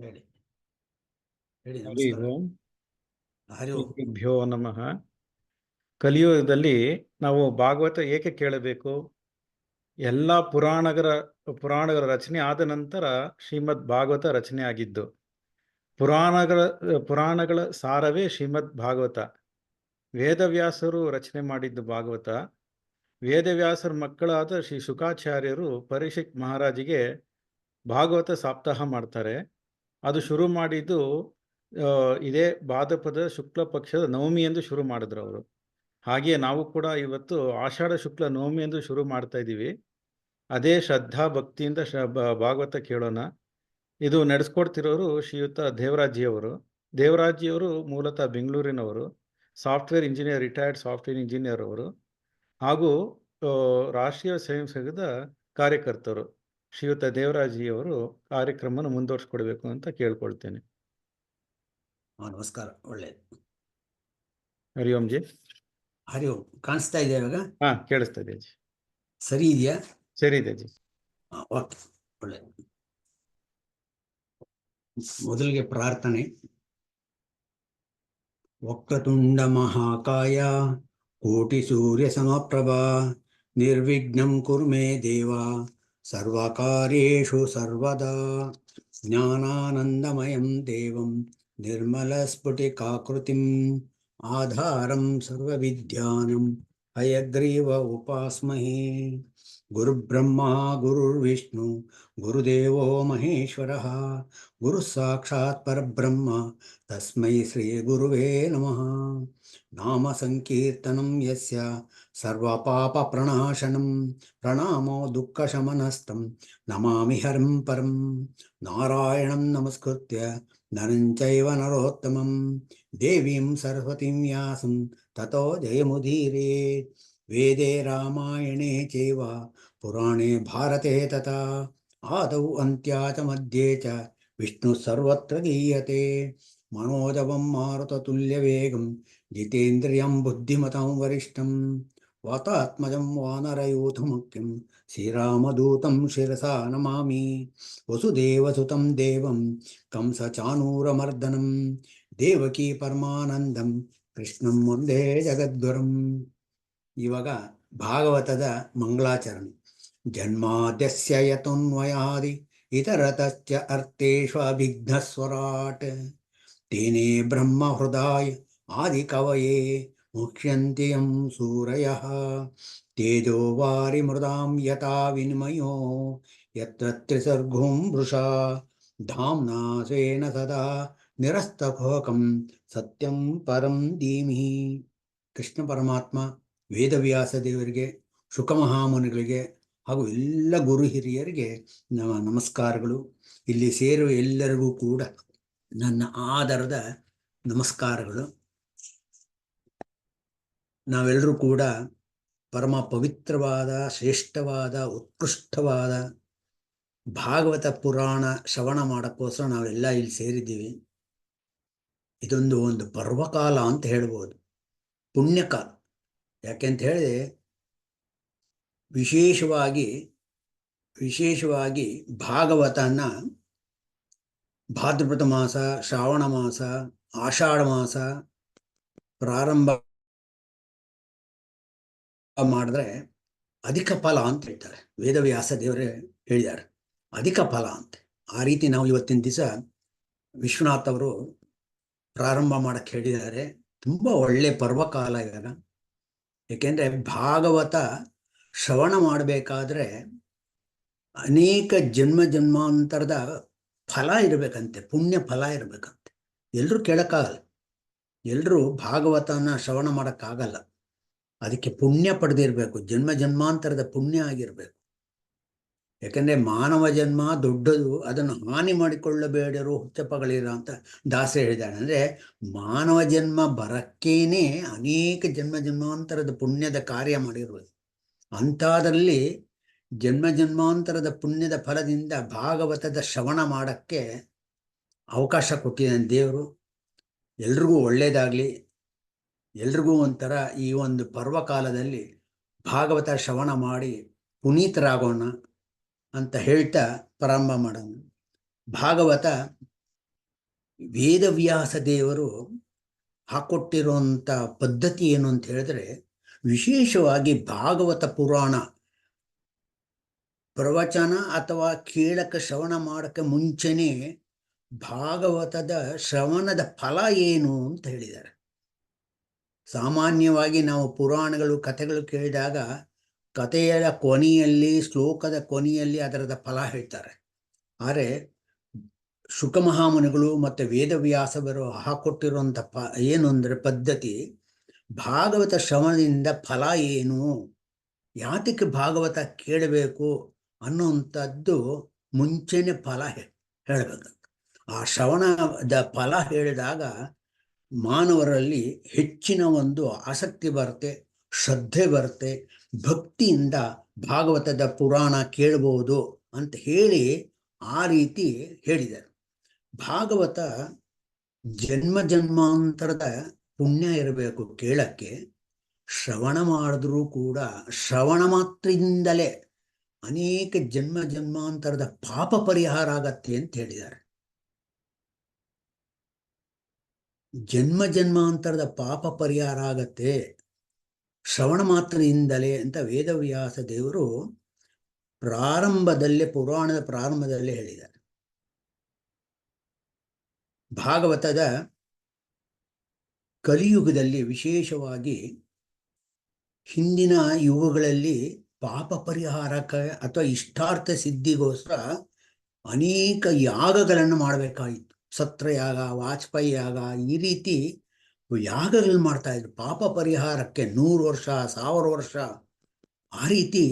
ಹೇಳಿ ಹೇಳಿ. ಹರಿ ನಮಸ್ಕಾರ. ಓಂ. ಹರಿ ಓಂ. ಶ್ರೀಗುರುಭ್ಯೋ ನಮಃ. ಕಲಿಯುಗದಲ್ಲಿ ನಾವು ಭಾಗವತ ಏಕೆ ಕೇಳಬೇಕು? ಎಲ್ಲ ಪುರಾಣಗಳ ರಚನೆ ಆದ ನಂತರ ಶ್ರೀಮದ್ ಭಾಗವತ ರಚನೆ ಆಗಿದ್ದು. ಪುರಾಣಗಳ ಸಾರವೇ ಶ್ರೀಮದ್ ಭಾಗವತ. ವೇದವ್ಯಾಸರು ರಚನೆ ಮಾಡಿದ್ದು ಭಾಗವತ. ವೇದವ್ಯಾಸರ ಮಕ್ಕಳಾದ ಶ್ರೀ ಶುಕಾಚಾರ್ಯರು ಪರೀಕ್ಷಿತ್ ಮಹಾರಾಜಿಗೆ ಭಾಗವತ ಸಪ್ತಾಹ ಮಾಡ್ತಾರೆ. ಅದು ಶುರು ಮಾಡಿದ್ದು ಇದೇ ಭಾದ್ರಪದ ಶುಕ್ಲ ಪಕ್ಷದ ನವಮಿ ಎಂದು ಶುರು ಮಾಡಿದ್ರು ಅವರು. ಹಾಗೆಯೇ ನಾವು ಕೂಡ ಇವತ್ತು ಆಷಾಢ ಶುಕ್ಲ ನವಮಿ ಎಂದು ಶುರು ಮಾಡ್ತಾ ಇದ್ದೀವಿ. ಅದೇ ಶ್ರದ್ಧಾ ಭಕ್ತಿಯಿಂದ ಭಾಗವತ ಕೇಳೋಣ. ಇದು ನಡೆಸ್ಕೊಡ್ತಿರೋರು ಶ್ರೀಯುತ ದೇವರಾಜ್ಜಿಯವರು. ದೇವರಾಜ್ಜಿಯವರು ಮೂಲತಃ ಬೆಂಗಳೂರಿನವರು, software engineer, retired software engineer ಅವರು, ಹಾಗೂ ರಾಷ್ಟ್ರೀಯ ಸ್ವಯಂ ಸೇವಕದ ಕಾರ್ಯಕರ್ತರು. ಶ್ರೀಯುತ ದೇವರಾಜ್ಜಿಯವರು ಕಾರ್ಯಕ್ರಮವನ್ನು ಮುಂದುವರಿಸ್ಕೊಡ್ಬೇಕು ಅಂತ ಕೇಳ್ಕೊಳ್ತೇನೆ. ನಮಸ್ಕಾರ. ಒಳ್ಳೆಯದು. ಹರಿ ಓಂ ಜಿ. ಹರಿ ಓಂ. ಕಾಣಿಸ್ತಾ ಇದೆಯಾ ಇವಾಗ? ಕೇಳಿಸ್ತಾ ಇದೆ ಜಿ. ಸರಿ ಇದೆಯಾ? ಸರಿ ಇದೆ ಜಿ. ಓಕೆ, ಒಳ್ಳೆಯದು. ಮೊದಲಿಗೆ ಪ್ರಾರ್ಥನೆ. ವಕ್ರತುಂಡ ಮಹಾಕಾಯ ಕೋಟಿ ಸೂರ್ಯ ಸಮಪ್ರಭಾ ನಿರ್ವಿಘ್ನಂ ಕುರು ಮೇ ದೇವ ಸರ್ವಕಾರ್ಯೇಷು ಸರ್ವದಾ. ಜ್ಞಾನಾನಂದಮಯಂ ದೇವಂ ನಿರ್ಮಲಸ್ಫುಟಿಕಾಕೃತಿಂ ಆಧಾರಂ ಸರ್ವವಿದ್ಯಾನಂ ಹಯಗ್ರೀವ ಉಪಾಸ್ಮಹೇ. ಗುರುಬ್ರಹ್ಮ ಗುರುರ್ವಿಷ್ಣು ಗುರುದೇವೋ ಮಹೇಶ್ವರಃ. ಗುರುಃ ಸಾಕ್ಷಾತ್ ಪರಬ್ರಹ್ಮ ತಸ್ಮೈ ಶ್ರೀ ಗುರುವೇ ನಮಃ. ನಾಮ ಸಂಕೀರ್ತನಂ ಯಸ್ಯ ಸರ್ವಪಾಪ ಪ್ರಣಾಶನಂ ಪ್ರಣಾಮೋ ದುಃಖಶಮನಸ್తం ನಮಾಮಿ ಹರಿಂ ಪರಂ. ನಾರಾಯಣಂ ನಮಸ್ಕೃತ್ಯ ನರಂ ಚೈವ ನರೋತ್ತಮಂ ದೇವೀಂ ಸರಸ್ವತೀಂ ವ್ಯಾಸಂ ತತೋ ಜಯಮುದೀರಯೇತ್. ವೇದೇ ರಾಮಾಯಣೇ ಚೈವ ಪುರಾಣೇ ಭಾರತೆ ತಥಾ ಆದೌ ಅಂತ್ಯಾ ಚ ಮಧ್ಯೆ ಚ ವಿಷ್ಣು ಸರ್ವತ್ರ ಗೀಯತೆ. ಮನೋಜವಂ ಮಾರುತತುಲ್ಯವೇಗಂ ಜಿತೇಂದ್ರಿಯಂ ಬುದ್ಧಿಮತಾಂ ವರಿಷ್ಠಂ ವಾತಾತ್ಮಜಂ ವಾನರಯೂಥಮುಖ್ಯಂ ಶ್ರೀರಾಮದೂತಂ ಶಿರಸಾ ನಮಾಮಿ. ವಸುದೇವಸುತಂ ದೇವಂ ಕಂಸಚಾನೂರಮರ್ದನಂ ದೇವಕೀ ಪರಮಾನಂದಂ ಕೃಷ್ಣಂ ವಂದೇ ಜಗದ್ಗುರುಂ. ಇವಾಗ ಭಾಗವತದ ಮಂಗಳಾಚರಣೆ. ಜನ್ಮಾದ್ಯಸ್ಯ ಯತೋನ್ವಯಾದಿ ಇತರತಶ್ಚ ಅರ್ಥೇಷು ಅಭಿಘ್ನಸ್ವರಾಟ್ ತೇನೇ ಬ್ರಹ್ಮ ಹೃದಯ ಆದಿ ಕವಯೇ ಮುಖ್ಯಂತಿ ಯಂ ಸೂರಯಃ. ತೇಜೋ ವಾರಿ ಮೃದಾಂ ಯಥಾ ವಿನಿಮಯೋ ಯತ್ರ ತ್ರಿಸರ್ಗೋ ಮೃಷಾ ಧಾಮ್ನಾ ಸ್ವೇನ ಸದಾ ನಿರಸ್ತಕೋಕಂ ಸತ್ಯಂ ಪರಂ ಧೀಮಹಿ. ಕೃಷ್ಣ ಪರಮಾತ್ಮ ವೇದವ್ಯಾಸ ದೇವರಿಗೆ, ಶುಕಮಹಾಮುನಿಗಳಿಗೆ ಹಾಗೂ ಎಲ್ಲ ಗುರು ಹಿರಿಯರಿಗೆ ನಮಸ್ಕಾರಗಳು. ಇಲ್ಲಿ ಸೇರುವ ಎಲ್ಲರಿಗೂ ಕೂಡ ನನ್ನ ಆದರದ ನಮಸ್ಕಾರಗಳು. ನಾವೆಲ್ಲರೂ ಕೂಡ ಪರಮ ಪವಿತ್ರವಾದ, ಶ್ರೇಷ್ಠವಾದ, ಉತ್ಕೃಷ್ಟವಾದ ಭಾಗವತ ಪುರಾಣ ಶ್ರವಣ ಮಾಡೋಕ್ಕೋಸ್ಕರ ನಾವೆಲ್ಲ ಇಲ್ಲಿ ಸೇರಿದ್ದೀವಿ. ಇದೊಂದು ಪರ್ವಕಾಲ ಅಂತ ಹೇಳ್ಬೋದು, ಪುಣ್ಯಕಾಲ. ಯಾಕೆಂತ ಹೇಳಿದ್ರೆ ವಿಶೇಷವಾಗಿ ಭಾಗವತನ ಭಾದ್ರಪದ ಮಾಸ, ಶ್ರಾವಣ ಮಾಸ, ಆಷಾಢ ಮಾಸ ಪ್ರಾರಂಭ ಮಾಡಿದ್ರೆ ಅಧಿಕ ಫಲ ಅಂತ ಹೇಳ್ತಾರೆ. ವೇದವ್ಯಾಸ ದೇವರೇ ಹೇಳಿದ್ದಾರೆ, ಅಧಿಕ ಫಲ ಅಂತ. ಆ ರೀತಿ ನಾವು ಇವತ್ತಿನ ದಿವಸ ವಿಶ್ವನಾಥ್ ಅವರು ಪ್ರಾರಂಭ ಮಾಡಕ್ಕೆ ಹೇಳಿದ್ದಾರೆ. ತುಂಬ ಒಳ್ಳೆ ಪರ್ವಕಾಲ ಇವಾಗ. ಏಕೆಂದರೆ ಭಾಗವತ ಶ್ರವಣ ಮಾಡಬೇಕಾದ್ರೆ ಅನೇಕ ಜನ್ಮಾಂತರದ ಫಲ ಇರಬೇಕಂತೆ, ಪುಣ್ಯ ಫಲ ಇರಬೇಕಂತೆ. ಎಲ್ಲರೂ ಕೇಳೋಕ್ಕಾಗಲ್ಲ, ಎಲ್ಲರೂ ಭಾಗವತನ ಶ್ರವಣ ಮಾಡೋಕ್ಕಾಗಲ್ಲ. ಅದಕ್ಕೆ ಪುಣ್ಯ ಪಡೆದಿರಬೇಕು, ಜನ್ಮಾಂತರದ ಪುಣ್ಯ ಆಗಿರಬೇಕು. ಯಾಕಂದರೆ ಮಾನವ ಜನ್ಮ ದೊಡ್ಡದು, ಅದನ್ನು ಹಾನಿ ಮಾಡಿಕೊಳ್ಳಬೇಡರು ಹುಚ್ಚಪ್ಪಗಳಿರ ಅಂತ ದಾಸ ಹೇಳಿದ್ದಾನೆ. ಅಂದರೆ ಮಾನವ ಜನ್ಮ ಬರಕ್ಕೇನೆ ಅನೇಕ ಜನ್ಮಾಂತರದ ಪುಣ್ಯದ ಕಾರ್ಯ ಮಾಡಿರ್ಬೋದು. ಅಂಥದ್ರಲ್ಲಿ ಜನ್ಮಾಂತರದ ಪುಣ್ಯದ ಫಲದಿಂದ ಭಾಗವತದ ಶ್ರವಣ ಮಾಡೋಕ್ಕೆ ಅವಕಾಶ ಕೊಟ್ಟಿದ್ದಾನೆ ದೇವರು. ಎಲ್ರಿಗೂ ಒಳ್ಳೆಯದಾಗಲಿ, ಎಲ್ರಿಗೂ ಒಂಥರ ಈ ಒಂದು ಪರ್ವಕಾಲದಲ್ಲಿ ಭಾಗವತ ಶ್ರವಣ ಮಾಡಿ ಪುನೀತರಾಗೋಣ ಅಂತ ಹೇಳ್ತಾ ಪ್ರಾರಂಭ ಮಾಡೋಣ. ಭಾಗವತ ವೇದವ್ಯಾಸ ದೇವರು ಹಾಕೊಟ್ಟಿರುವಂಥ ಪದ್ಧತಿ ಏನು ಅಂತ ಹೇಳಿದ್ರೆ, ವಿಶೇಷವಾಗಿ ಭಾಗವತ ಪುರಾಣ ಪ್ರವಚನ ಅಥವಾ ಕೇಳಕ್ಕೆ ಶ್ರವಣ ಮಾಡೋಕ್ಕೆ ಮುಂಚೆನೇ ಭಾಗವತದ ಶ್ರವಣದ ಫಲ ಏನು ಅಂತ ಹೇಳಿದ್ದಾರೆ. ಸಾಮಾನ್ಯವಾಗಿ ನಾವು ಪುರಾಣಗಳು ಕಥೆಗಳು ಕೇಳಿದಾಗ ಕಥೆಯ ಕೊನೆಯಲ್ಲಿ, ಶ್ಲೋಕದ ಕೊನೆಯಲ್ಲಿ ಅದರದ ಫಲ ಹೇಳ್ತಾರೆ. ಆದರೆ ಶುಕಮಹಾಮುನಿಗಳು ಮತ್ತು ವೇದವ್ಯಾಸವರು ಹಾಕೊಟ್ಟಿರುವಂಥ ಏನು ಅಂದರೆ ಪದ್ಧತಿ, ಭಾಗವತ ಶ್ರವಣದಿಂದ ಫಲ ಏನು, ಯಾತಕ್ಕೆ ಭಾಗವತ ಕೇಳಬೇಕು ಅನ್ನುವಂಥದ್ದು ಮುಂಚೆನೆ ಫಲ ಹೇಳಬೇಕು. ಆ ಶ್ರವಣದ ಫಲ ಹೇಳಿದಾಗ ಮಾನವರಲ್ಲಿ ಹೆಚ್ಚಿನ ಒಂದು ಆಸಕ್ತಿ ಬರುತ್ತೆ, ಶ್ರದ್ಧೆ ಬರುತ್ತೆ, ಭಕ್ತಿಯಿಂದ ಭಾಗವತದ ಪುರಾಣ ಕೇಳಬಹುದು ಅಂತ ಹೇಳಿ ಆ ರೀತಿ ಹೇಳಿದ್ದಾರೆ. ಭಾಗವತ ಜನ್ಮ ಜನ್ಮಾಂತರದ ಪುಣ್ಯ ಇರಬೇಕು ಕೇಳಕ್ಕೆ. ಶ್ರವಣ ಮಾಡಿದ್ರೂ ಕೂಡ ಶ್ರವಣ ಮಾತ್ರದಿಂದಲೇ ಅನೇಕ ಜನ್ಮ ಜನ್ಮಾಂತರದ ಪಾಪ ಪರಿಹಾರ ಆಗತ್ತೆ ಅಂತ ಹೇಳಿದ್ದಾರೆ. ಜನ್ಮ ಜನ್ಮಾಂತರದ ಪಾಪ ಪರಿಹಾರ ಆಗತ್ತೆ ಶ್ರವಣ ಮಾತ್ರದಿಂದಲೇ ಅಂತ ವೇದವ್ಯಾಸ ದೇವರು ಪ್ರಾರಂಭದಲ್ಲೇ, ಪುರಾಣದ ಪ್ರಾರಂಭದಲ್ಲೇ ಹೇಳಿದ್ದಾರೆ. ಭಾಗವತದ ಕಲಿಯುಗದಲ್ಲಿ ವಿಶೇಷವಾಗಿ ಹಿಂದಿನ ಯುಗಗಳಲ್ಲಿ ಪಾಪ ಪರಿಹಾರಕ್ಕೆ ಅಥವಾ ಇಷ್ಟಾರ್ಥ ಸಿದ್ಧಿಗೋಸ್ಕರ ಅನೇಕ ಯಾಗಗಳನ್ನು ಮಾಡಬೇಕಾಗಿತ್ತು. ಸತ್ರಯಾಗ, ವಾಜಪೇಯಿ ಯಾಗ, ಈ ರೀತಿ ಯಾಗಗಳನ್ನು ಮಾಡ್ತಾ ಇದ್ರು ಪಾಪ ಪರಿಹಾರಕ್ಕೆ. 100 ವರ್ಷ, 1000 ವರ್ಷ ಆ ರೀತಿ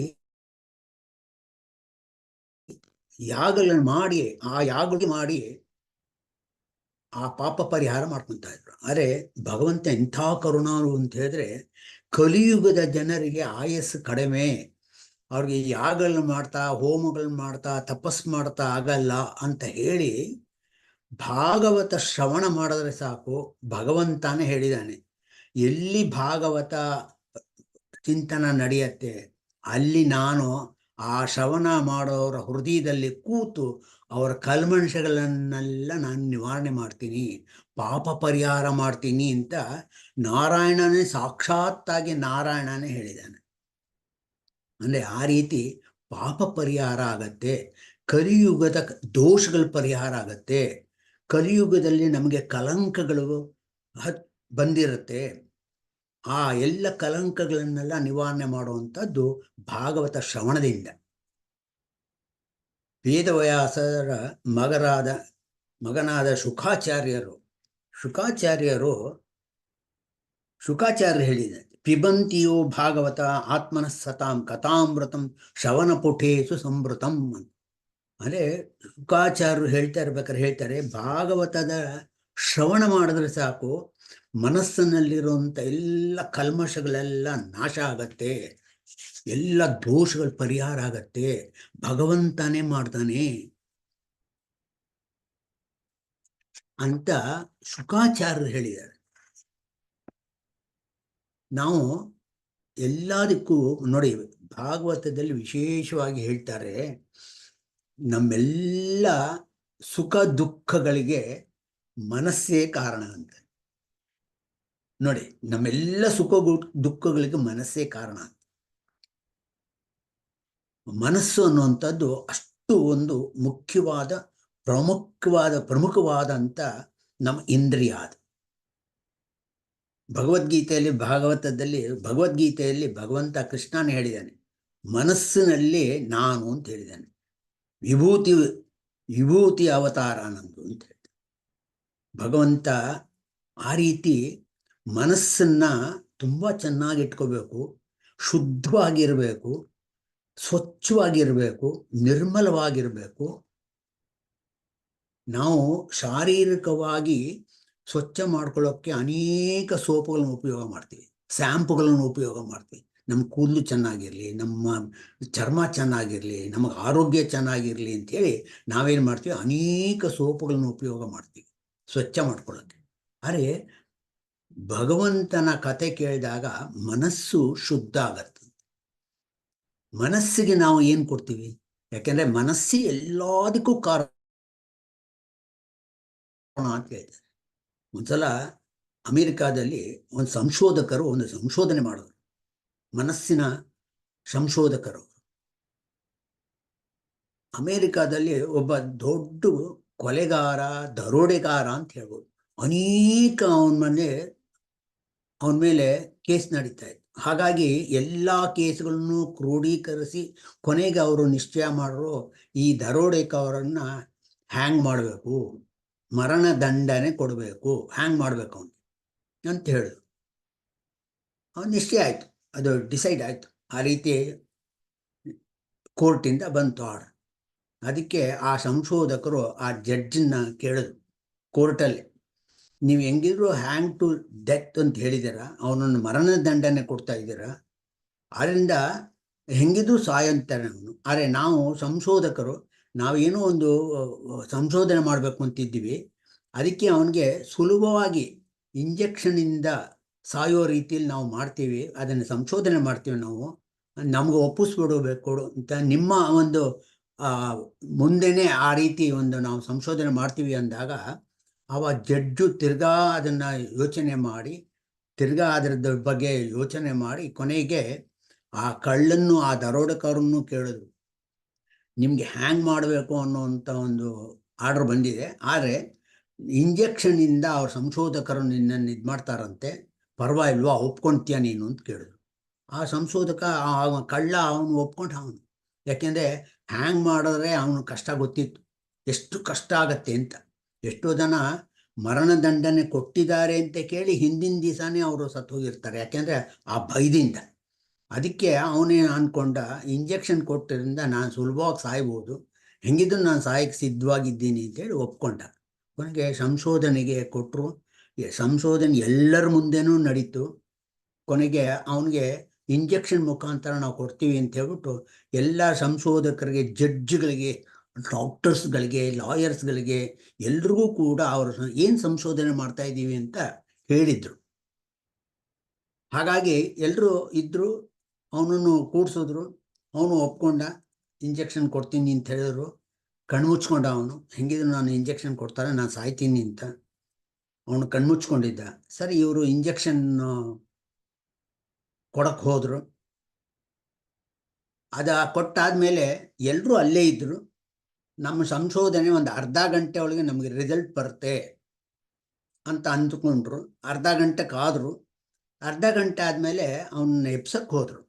ಯಾಗಗಳನ್ನು ಮಾಡಿ, ಆ ಯಾಗ ಮಾಡಿ ಆ ಪಾಪ ಪರಿಹಾರ ಮಾಡ್ಕೊತಾ ಇದ್ರು. ಆದರೆ ಭಗವಂತ ಎಂಥ ಕರುಣಾಳು ಅಂತ ಹೇಳಿದ್ರೆ, ಕಲಿಯುಗದ ಜನರಿಗೆ ಆಯಸ್ಸು ಕಡಿಮೆ, ಅವ್ರಿಗೆ ಯಾಗಗಳನ್ನು ಮಾಡ್ತಾ, ಹೋಮಗಳನ್ನ ಮಾಡ್ತಾ, ತಪಸ್ಸು ಮಾಡ್ತಾ ಆಗಲ್ಲ ಅಂತ ಹೇಳಿ ಭಾಗವತ ಶ್ರವಣ ಮಾಡಿದ್ರೆ ಸಾಕು. ಭಗವಂತನೇ ಹೇಳಿದ್ದಾನೆ, ಎಲ್ಲಿ ಭಾಗವತ ಚಿಂತನ ನಡೆಯತ್ತೆ ಅಲ್ಲಿ ನಾನು ಆ ಶ್ರವಣ ಮಾಡೋರ ಹೃದಯದಲ್ಲಿ ಕೂತು ಅವರ ಕಲ್ಮಂಶಗಳನ್ನೆಲ್ಲ ನಾನು ನಿವಾರಣೆ ಮಾಡ್ತೀನಿ, ಪಾಪ ಪರಿಹಾರ ಮಾಡ್ತೀನಿ ಅಂತ ನಾರಾಯಣನೇ, ಸಾಕ್ಷಾತ್ತಾಗಿ ನಾರಾಯಣನೇ ಹೇಳಿದ್ದಾನೆ. ಅಂದರೆ ಆ ರೀತಿ ಪಾಪ ಪರಿಹಾರ ಆಗತ್ತೆ, ಕಲಿಯುಗದ ದೋಷಗಳ ಪರಿಹಾರ ಆಗತ್ತೆ. ಕಲಿಯುಗದಲ್ಲಿ ನಮಗೆ ಕಲಂಕಗಳು ಬಂದಿರುತ್ತೆ, ಆ ಎಲ್ಲ ಕಲಂಕಗಳನ್ನೆಲ್ಲ ನಿವಾರಣೆ ಮಾಡುವಂಥದ್ದು ಭಾಗವತ ಶ್ರವಣದಿಂದ. ವೇದವ್ಯಾಸರ ಮಗನಾದ ಶುಕಾಚಾರ್ಯರು ಹೇಳಿದ್ದಾರೆ, ಪಿಬಂತಿಯೋ ಭಾಗವತ ಆತ್ಮನಃ ಸತಾಂ ಕಥಾಮೃತಂ ಶ್ರವಣಪುಟೇಸು ಸಂವೃತಂ. ಅಂದರೆ ಶುಕಾಚಾರ್ಯರು ಹೇಳ್ತಾರೆ, ಭಾಗವತದ ಶ್ರವಣ ಮಾಡಿದ್ರೆ ಸಾಕು, ಮನಸ್ಸಿನಲ್ಲಿರುವಂಥ ಎಲ್ಲ ಕಲ್ಮಶಗಳೆಲ್ಲ ನಾಶ ಆಗತ್ತೆ, ಎಲ್ಲ ದೋಷಗಳ ಪರಿಹಾರ ಆಗತ್ತೆ, ಭಗವಂತನೇ ಮಾಡ್ತಾನೆ ಅಂತ ಶುಕಾಚಾರ್ಯರು ಹೇಳಿದ್ದಾರೆ. ನಾವು ಎಲ್ಲದಕ್ಕೂ ನೋಡಿ, ಭಾಗವತದಲ್ಲಿ ವಿಶೇಷವಾಗಿ ಹೇಳ್ತಾರೆ, ನಮ್ಮೆಲ್ಲ ಸುಖ ದುಃಖಗಳಿಗೆ ಮನಸ್ಸೇ ಕಾರಣ ಅಂತ. ನೋಡಿ, ನಮ್ಮೆಲ್ಲ ಸುಖ ದುಃಖಗಳಿಗೆ ಮನಸ್ಸೇ ಕಾರಣ. ಮನಸ್ಸು ಅನ್ನುವಂಥದ್ದು ಅಷ್ಟು ಒಂದು ಮುಖ್ಯವಾದ, ಪ್ರಮುಖವಾದಂಥ ನಮ್ಮ ಇಂದ್ರಿಯ ಅದು. ಭಗವದ್ಗೀತೆಯಲ್ಲಿ ಭಗವಂತ ಕೃಷ್ಣನೇ ಹೇಳಿದ್ದಾನೆ, ಮನಸ್ಸಿನಲ್ಲಿ ನಾನು ಅಂತ ಹೇಳಿದ್ದಾನೆ, ವಿಭೂತಿ ಅವತಾರ ನಂದು ಅಂತ ಹೇಳ್ತಾನೆ ಭಗವಂತ. ಆ ರೀತಿ ಮನಸ್ಸನ್ನ ತುಂಬ ಚೆನ್ನಾಗಿ ಇಟ್ಕೋಬೇಕು, ಶುದ್ಧವಾಗಿರಬೇಕು, ಸ್ವಚ್ಛವಾಗಿರಬೇಕು, ನಿರ್ಮಲವಾಗಿರಬೇಕು. ನಾವು ಶಾರೀರಿಕವಾಗಿ ಸ್ವಚ್ಛ ಮಾಡ್ಕೊಳ್ಳೋಕ್ಕೆ ಅನೇಕ ಸೋಪುಗಳನ್ನು ಉಪಯೋಗ ಮಾಡ್ತೀವಿ, ಶ್ಯಾಂಪುಗಳನ್ನು ಉಪಯೋಗ ಮಾಡ್ತೀವಿ. ನಮ್ಮ ಕೂದಲು ಚೆನ್ನಾಗಿರಲಿ, ನಮ್ಮ ಚರ್ಮ ಚೆನ್ನಾಗಿರಲಿ, ನಮಗೆ ಆರೋಗ್ಯ ಚೆನ್ನಾಗಿರಲಿ ಅಂಥೇಳಿ ನಾವೇನು ಮಾಡ್ತೀವಿ, ಅನೇಕ ಸೋಪುಗಳನ್ನು ಉಪಯೋಗ ಮಾಡ್ತೀವಿ ಸ್ವಚ್ಛ ಮಾಡ್ಕೊಳ್ಳೋಕ್ಕೆ. ಆದರೆ ಭಗವಂತನ ಕತೆ ಕೇಳಿದಾಗ ಮನಸ್ಸು ಶುದ್ಧ ಆಗತ್ತೆ. ಮನಸ್ಸಿಗೆ ನಾವು ಏನು ಕೊಡ್ತೀವಿ? ಯಾಕೆಂದರೆ ಮನಸ್ಸೇ ಎಲ್ಲದಕ್ಕೂ ಕಾರಣ. ಅಂತ ಹೇಳ್ತಾರೆ. ಒಂದ್ಸಲ ಅಮೆರಿಕಾದಲ್ಲಿ ಒಂದು ಸಂಶೋಧಕರು ಒಂದು ಸಂಶೋಧನೆ ಮಾಡಿದ್ರು, ಮನಸ್ಸಿನ ಸಂಶೋಧಕರು. ಅಮೆರಿಕಾದಲ್ಲಿ ಒಬ್ಬ ದೊಡ್ಡ ಕೊಲೆಗಾರ, ದರೋಡೆಗಾರ ಅಂತ ಹೇಳ್ಬೋದು. ಅನೇಕ ಅವನ ಮೇಲೆ ಕೇಸ್ ನಡೀತಾ ಇತ್ತು. ಹಾಗಾಗಿ ಎಲ್ಲ ಕೇಸ್ಗಳನ್ನು ಕ್ರೋಢೀಕರಿಸಿ ಕೊನೆಗೆ ಅವರು ನಿಶ್ಚಯ ಮಾಡರು, ಈ ದರೋಡೆಕೋರನ್ನ ಹ್ಯಾಂಗ್ ಮಾಡಬೇಕು, ಮರಣ ದಂಡನೆ ಕೊಡಬೇಕು, ಹ್ಯಾಂಗ್ ಮಾಡಬೇಕು ಅವನು ಅಂತ ಹೇಳಿದ್ರು. ಅವನು ನಿಶ್ಚಯ ಆಯಿತು, ಅದು ಡಿಸೈಡ್ ಆಯಿತು. ಆ ರೀತಿ ಕೋರ್ಟಿಂದ ಬಂತು ಆರ್ಡರ್. ಅದಕ್ಕೆ ಆ ಸಂಶೋಧಕರು ಆ ಜಡ್ಜನ್ನ ಕೇಳಿದ್ರು ಕೋರ್ಟಲ್ಲಿ, ನೀವು ಹೆಂಗಿದ್ರು ಹ್ಯಾಂಗ್ ಟು ಡೆತ್ ಅಂತ ಹೇಳಿದ್ದೀರಾ, ಅವನನ್ನು ಮರಣ ದಂಡನೆ ಕೊಡ್ತಾ ಇದ್ದೀರಾ, ಆದ್ದರಿಂದ ಹೆಂಗಿದ್ರು ಸಾಯಂತಾನೆ ಅವನು. ಆದರೆ ನಾವು ಸಂಶೋಧಕರು ನಾವೇನೋ ಒಂದು ಸಂಶೋಧನೆ ಮಾಡಬೇಕು ಅಂತಿದ್ದೀವಿ, ಅದಕ್ಕೆ ಅವನಿಗೆ ಸುಲಭವಾಗಿ ಇಂಜೆಕ್ಷನಿಂದ ಸಾಯೋ ರೀತಿಯಲ್ಲಿ ನಾವು ಮಾಡ್ತೀವಿ, ಅದನ್ನು ಸಂಶೋಧನೆ ಮಾಡ್ತೀವಿ ನಾವು, ನಮ್ಗೆ ಒಪ್ಪಿಸ್ಬಿಡಬೇಕು ಕೊಡು ಅಂತ ನಿಮ್ಮ ಒಂದು ಮುಂದೆನೇ ಆ ರೀತಿ ಒಂದು ನಾವು ಸಂಶೋಧನೆ ಮಾಡ್ತೀವಿ ಅಂದಾಗ, ಅವ ಜಡ್ಜು ತಿರ್ಗಾ ಅದನ್ನು ಯೋಚನೆ ಮಾಡಿ, ತಿರ್ಗಾ ಅದರದ ಬಗ್ಗೆ ಯೋಚನೆ ಮಾಡಿ ಕೊನೆಗೆ ಆ ಕಳ್ಳನ್ನು, ಆ ದರೋಡೆಕೋರನ್ನು ಕೇಳಿದ್ರು, ನಿಮಗೆ ಹ್ಯಾಂಗ್ ಮಾಡಬೇಕು ಅನ್ನೋಂಥ ಒಂದು ಆರ್ಡರ್ ಬಂದಿದೆ, ಆದರೆ ಇಂಜೆಕ್ಷನಿಂದ ಅವ್ರ ಸಂಶೋಧಕರು ನಿನ್ನನ್ನು ಇದು ಮಾಡ್ತಾರಂತೆ, ಪರವಾಗಿಲ್ವಾ, ಒಪ್ಕೊಳ್ತೀಯ ನೀನು ಅಂತ ಕೇಳಿದ್ರು. ಆ ಸಂಶೋಧಕ, ಕಳ್ಳ ಅವನು ಒಪ್ಕೊಂಡು ಅವನು, ಯಾಕೆಂದರೆ ಹ್ಯಾಂಗ್ ಮಾಡಿದ್ರೆ ಅವನು ಕಷ್ಟ ಗೊತ್ತಿತ್ತು, ಎಷ್ಟು ಕಷ್ಟ ಆಗತ್ತೆ ಅಂತ. ಎಷ್ಟೋ ಜನ ಮರಣದಂಡನೆ ಕೊಟ್ಟಿದ್ದಾರೆ ಅಂತ ಕೇಳಿ ಹಿಂದಿನ ದಿವಸನೇ ಅವರು ಸತ್ತು ಹೋಗಿರ್ತಾರೆ, ಯಾಕೆಂದರೆ ಆ ಭಯದಿಂದ. ಅದಕ್ಕೆ ಅವನೇ ಅಂದ್ಕೊಂಡ, ಇಂಜೆಕ್ಷನ್ ಕೊಟ್ಟಿದ್ದರಿಂದ ನಾನು ಸುಲಭವಾಗಿ ಸಾಯ್ಬೋದು, ಹೆಂಗಿದ್ರು ನಾನು ಸಾಯಕ್ಕೆ ಸಿದ್ಧವಾಗಿದ್ದೀನಿ ಅಂತೇಳಿ ಒಪ್ಕೊಂಡ. ಕೊನೆಗೆ ಸಂಶೋಧನೆಗೆ ಕೊಟ್ಟರು. ಸಂಶೋಧನೆ ಎಲ್ಲರ ಮುಂದೆನೂ ನಡೀತು. ಕೊನೆಗೆ ಅವನಿಗೆ ಇಂಜೆಕ್ಷನ್ ಮುಖಾಂತರ ನಾವು ಕೊಡ್ತೀವಿ ಅಂತ ಹೇಳ್ಬಿಟ್ಟು ಎಲ್ಲ ಸಂಶೋಧಕರಿಗೆ, ಜಡ್ಜ್ಗಳಿಗೆ, ಡಾಕ್ಟರ್ಸ್ಗಳಿಗೆ, ಲಾಯರ್ಸ್ಗಳಿಗೆ ಎಲ್ರಿಗೂ ಕೂಡ ಅವರು ಏನು ಸಂಶೋಧನೆ ಮಾಡ್ತಾ ಇದ್ದೀವಿ ಅಂತ ಹೇಳಿದರು. ಹಾಗಾಗಿ ಎಲ್ಲರೂ ಇದ್ದರು, ಅವನನ್ನು ಕೂಡಿಸಿದ್ರು, ಅವನು ಒಪ್ಕೊಂಡ, ಇಂಜೆಕ್ಷನ್ ಕೊಡ್ತೀನಿ ಅಂತ ಹೇಳಿದ್ರು. ಕಣ್ಮುಚ್ಕೊಂಡ ಅವನು, ಹೆಂಗಿದ್ರು ನಾನು ಇಂಜೆಕ್ಷನ್ ಕೊಡ್ತಾರೆ, ನಾನು ಸಾಯ್ತೀನಿ ಅಂತ ಅವನು ಕಣ್ಮುಚ್ಕೊಂಡಿದ್ದ. ಸರಿ, ಇವರು ಇಂಜೆಕ್ಷನ್ ಕೊಡಕ್ಕೆ ಹೋದರು. ಕೊಟ್ಟಾದ್ಮೇಲೆ ಎಲ್ಲರೂ ಅಲ್ಲೇ ಇದ್ದರು. ನಮ್ಮ ಸಂಶೋಧನೆ ಒಂದು ಅರ್ಧ ಗಂಟೆ ಒಳಗೆ ನಮಗೆ ರಿಸಲ್ಟ್ ಬರುತ್ತೆ ಅಂತ ಅಂದ್ಕೊಂಡ್ರು. ಅರ್ಧ ಗಂಟೆ ಕಾದರು. ಅರ್ಧ ಗಂಟೆ ಆದಮೇಲೆ ಅವನ್ನ ಎಪ್ಸಕ್ಕೆ ಹೋದರು.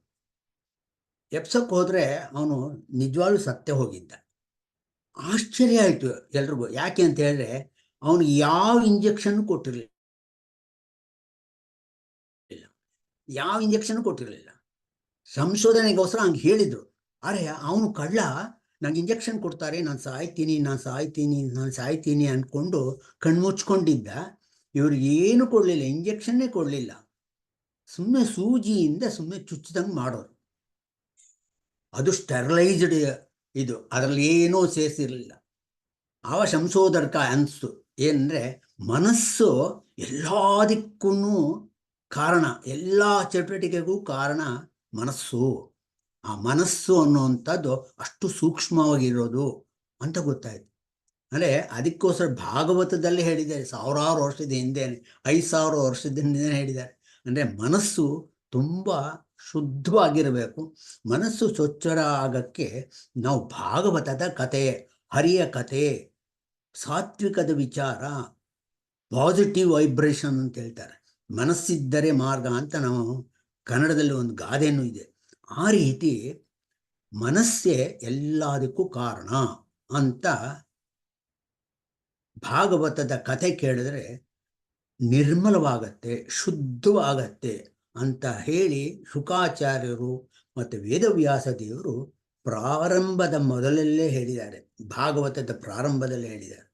ಎಪ್ಸಕ್ಕೆ ಹೋದರೆ ಅವನು ನಿಜವಾಗ್ಲೂ ಸತ್ತೇ ಹೋಗಿದ್ದ. ಆಶ್ಚರ್ಯ ಆಯಿತು ಎಲ್ರಿಗೂ. ಯಾಕೆ ಅಂತ ಹೇಳಿದ್ರೆ ಅವನು ಯಾವ ಇಂಜೆಕ್ಷನ್ ಕೊಟ್ಟಿರಲಿಲ್ಲ, ಯಾವ ಇಂಜೆಕ್ಷನ್ ಕೊಟ್ಟಿರಲಿಲ್ಲ. ಸಂಶೋಧನೆಗೋಸ್ಕರ ಹಂಗೆ ಹೇಳಿದರು. ಆದರೆ ಅವನು ಕಳ್ಳ, ನಂಗೆ ಇಂಜೆಕ್ಷನ್ ಕೊಡ್ತಾರೆ, ನಾನು ಸಾಯ್ತೀನಿ, ನಾನು ಸಾಯ್ತೀನಿ, ನಾನು ಸಾಯ್ತೀನಿ ಅಂದ್ಕೊಂಡು ಕಣ್ಮುಚ್ಕೊಂಡಿದ್ದ. ಇವರು ಏನು ಕೊಡಲಿಲ್ಲ, ಇಂಜೆಕ್ಷನ್ನೇ ಕೊಡಲಿಲ್ಲ, ಸುಮ್ಮನೆ ಸೂಜಿಯಿಂದ ಸುಮ್ಮನೆ ಚುಚ್ಚಿದಂಗೆ ಮಾಡೋರು. ಅದು ಸ್ಟೆರಿಲೈಸ್ಡ್ ಇದು, ಅದರಲ್ಲಿ ಏನೂ ಸೇರಿಸಿರಲಿಲ್ಲ. ಆವ ಸಂಶೋಧಕ ಅನಿಸ್ತು ಏನಂದರೆ, ಮನಸ್ಸು ಎಲ್ಲದಕ್ಕೂ ಕಾರಣ, ಎಲ್ಲ ಚಟುವಟಿಕೆಗೂ ಕಾರಣ ಮನಸ್ಸು. ಆ ಮನಸ್ಸು ಅನ್ನುವಂಥದ್ದು ಅಷ್ಟು ಸೂಕ್ಷ್ಮವಾಗಿರೋದು ಅಂತ ಗೊತ್ತಾಯಿತು. ಅಂದರೆ ಅದಕ್ಕೋಸ್ಕರ ಭಾಗವತದಲ್ಲಿ ಹೇಳಿದ್ದಾರೆ, ಸಾವಿರಾರು ವರ್ಷದ ಹಿಂದೆ, 5000 ವರ್ಷದ ಹಿಂದೆ ಹೇಳಿದ್ದಾರೆ. ಅಂದರೆ ಮನಸ್ಸು ತುಂಬ ಶುದ್ಧವಾಗಿರಬೇಕು. ಮನಸ್ಸು ಸ್ವಚ್ಛರ ಆಗಕ್ಕೆ ನಾವು ಭಾಗವತದ ಕತೆ, ಹರಿಯ ಕತೆ, ಸಾತ್ವಿಕದ ವಿಚಾರ, ಪಾಸಿಟಿವ್ ವೈಬ್ರೇಷನ್ ಅಂತ ಹೇಳ್ತಾರೆ. ಮನಸ್ಸಿದ್ದರೆ ಮಾರ್ಗ ಅಂತ ನಾವು ಕನ್ನಡದಲ್ಲಿ ಒಂದು ಗಾದೆನೂ ಇದೆ. ಆ ರೀತಿ ಮನಸ್ಸೇ ಎಲ್ಲದಕ್ಕೂ ಕಾರಣ ಅಂತ ಭಾಗವತದ ಕತೆ ಕೇಳಿದ್ರೆ ನಿರ್ಮಲವಾಗತ್ತೆ, ಶುದ್ಧವಾಗತ್ತೆ ಅಂತ ಹೇಳಿ ಶುಕಾಚಾರ್ಯರು ಮತ್ತು ವೇದವ್ಯಾಸ ದೇವರು ಪ್ರಾರಂಭದ ಮೊದಲಲ್ಲೇ ಹೇಳಿದ್ದಾರೆ, ಭಾಗವತದ ಪ್ರಾರಂಭದಲ್ಲೇ ಹೇಳಿದ್ದಾರೆ.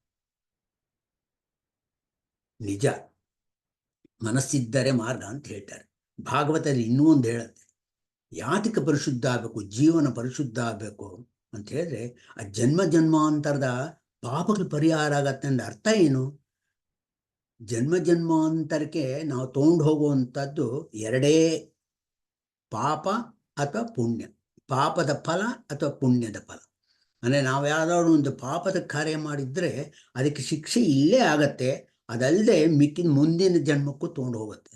ನಿಜ, ಮನಸ್ಸಿದ್ದರೆ ಮಾರ್ಗ ಅಂತ ಹೇಳ್ತಾರೆ. ಭಾಗವತದಲ್ಲಿ ಇನ್ನೂ ಒಂದು ಹೇಳುತ್ತೆ, ಯಾತಕ ಪರಿಶುದ್ಧ ಆಗಬೇಕು, ಜೀವನ ಪರಿಶುದ್ಧ ಆಗಬೇಕು ಅಂತ ಹೇಳಿದ್ರೆ ಆ ಜನ್ಮ ಜನ್ಮಾಂತರದ ಪಾಪಗಳು ಪರಿಹಾರ ಆಗತ್ತೆ ಅಂದ ಅರ್ಥ ಏನು? ಜನ್ಮ ಜನ್ಮಾಂತರಕ್ಕೆ ನಾವು ತೊಗೊಂಡು ಹೋಗುವಂಥದ್ದು ಎರಡೇ, ಪಾಪ ಅಥವಾ ಪುಣ್ಯ, ಪಾಪದ ಫಲ ಅಥವಾ ಪುಣ್ಯದ ಫಲ. ಅಂದರೆ ನಾವು ಯಾವ್ದಾದ್ರು ಒಂದು ಪಾಪದ ಕಾರ್ಯ ಮಾಡಿದರೆ ಅದಕ್ಕೆ ಶಿಕ್ಷೆ ಇಲ್ಲೇ ಆಗತ್ತೆ, ಅದಲ್ಲದೆ ಮಿಕ್ಕಿದ ಮುಂದಿನ ಜನ್ಮಕ್ಕೂ ತೊಗೊಂಡು ಹೋಗುತ್ತೆ.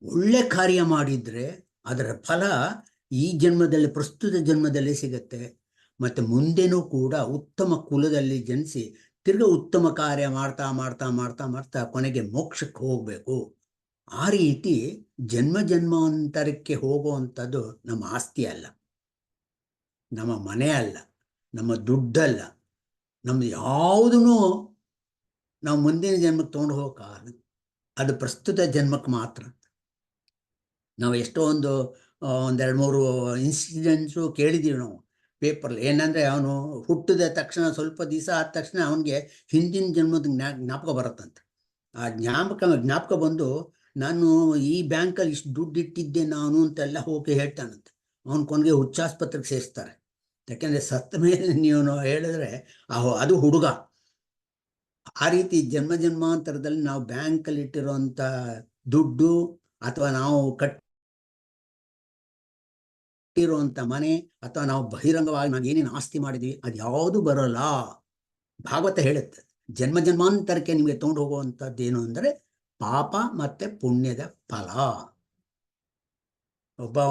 ಒಳ್ಳೆ ಕಾರ್ಯ ಮಾಡಿದರೆ ಅದರ ಫಲ ಈ ಜನ್ಮದಲ್ಲಿ, ಪ್ರಸ್ತುತ ಜನ್ಮದಲ್ಲಿ ಸಿಗತ್ತೆ. ಮತ್ತು ಮುಂದೆನೂ ಕೂಡ ಉತ್ತಮ ಕುಲದಲ್ಲಿ ಜನಿಸಿ ತಿರ್ಗಾ ಉತ್ತಮ ಕಾರ್ಯ ಮಾಡ್ತಾ ಮಾಡ್ತಾ ಮಾಡ್ತಾ ಮಾಡ್ತಾ ಕೊನೆಗೆ ಮೋಕ್ಷಕ್ಕೆ ಹೋಗಬೇಕು. ಆ ರೀತಿ ಜನ್ಮ ಜನ್ಮಾಂತರಕ್ಕೆ ಹೋಗುವಂಥದ್ದು ನಮ್ಮ ಆಸ್ತಿ ಅಲ್ಲ, ನಮ್ಮ ಮನೆ ಅಲ್ಲ, ನಮ್ಮ ದುಡ್ಡಲ್ಲ, ನಮ್ದು ಯಾವುದೂ ನಾವು ಮುಂದಿನ ಜನ್ಮಕ್ಕೆ ತೊಗೊಂಡು ಹೋಗೋಕ್ಕಾಗಲ್ಲ. ಅದು ಪ್ರಸ್ತುತ ಜನ್ಮಕ್ಕೆ ಮಾತ್ರ. ನಾವು ಎಷ್ಟೋ ಒಂದೆರಡು ಮೂರು ಇನ್ಸಿಡೆಂಟ್ಸು ಕೇಳಿದ್ದೀವಿ ನಾವು ಪೇಪರ್ಲಿ. ಏನಂದರೆ ಅವನು ಹುಟ್ಟಿದ ತಕ್ಷಣ ಸ್ವಲ್ಪ ದಿವಸ ಆದ ತಕ್ಷಣ ಅವನಿಗೆ ಹಿಂದಿನ ಜನ್ಮದ ಜ್ಞಾಪಕ ಬರುತ್ತಂತೆ. ಆ ಜ್ಞಾಪಕ ಬಂದು ನಾನು ಈ ಬ್ಯಾಂಕಲ್ಲಿ ಇಷ್ಟು ದುಡ್ಡು ಇಟ್ಟಿದ್ದೆ ನಾನು ಅಂತೆಲ್ಲ ಹೋಗಿ ಹೇಳ್ತಾನಂತೆ. ಅವನ ಕೊನೆಗೆ ಹುಚ್ಚಾಸ್ಪತ್ರೆಗೆ ಸೇರಿಸ್ತಾರೆ. ಯಾಕೆಂದರೆ ಸತ್ತ ಮೇಲೆ ನೀವು ಹೇಳಿದ್ರೆ ಅದು ಹುಡುಗ. ಆ ರೀತಿ ಜನ್ಮ ಜನ್ಮಾಂತರದಲ್ಲಿ ನಾವು ಬ್ಯಾಂಕಲ್ಲಿ ಇಟ್ಟಿರುವಂಥ ದುಡ್ಡು ಅಥವಾ ನಾವು ಕಟ್ಟಿರುವಂಥ ಮನೆ ಅಥವಾ ನಾವು ಬಹಿರಂಗವಾಗಿ ನಾವು ಏನೇನು ಆಸ್ತಿ ಮಾಡಿದ್ವಿ ಅದು ಯಾವುದು ಬರೋಲ್ಲ. ಭಾಗವತ ಹೇಳುತ್ತೆ ಜನ್ಮ ಜನ್ಮಾಂತರಕ್ಕೆ ನಿಮಗೆ ತೊಗೊಂಡು ಹೋಗುವಂಥದ್ದು ಏನು ಅಂದರೆ ಪಾಪ ಮತ್ತು ಪುಣ್ಯದ ಫಲ.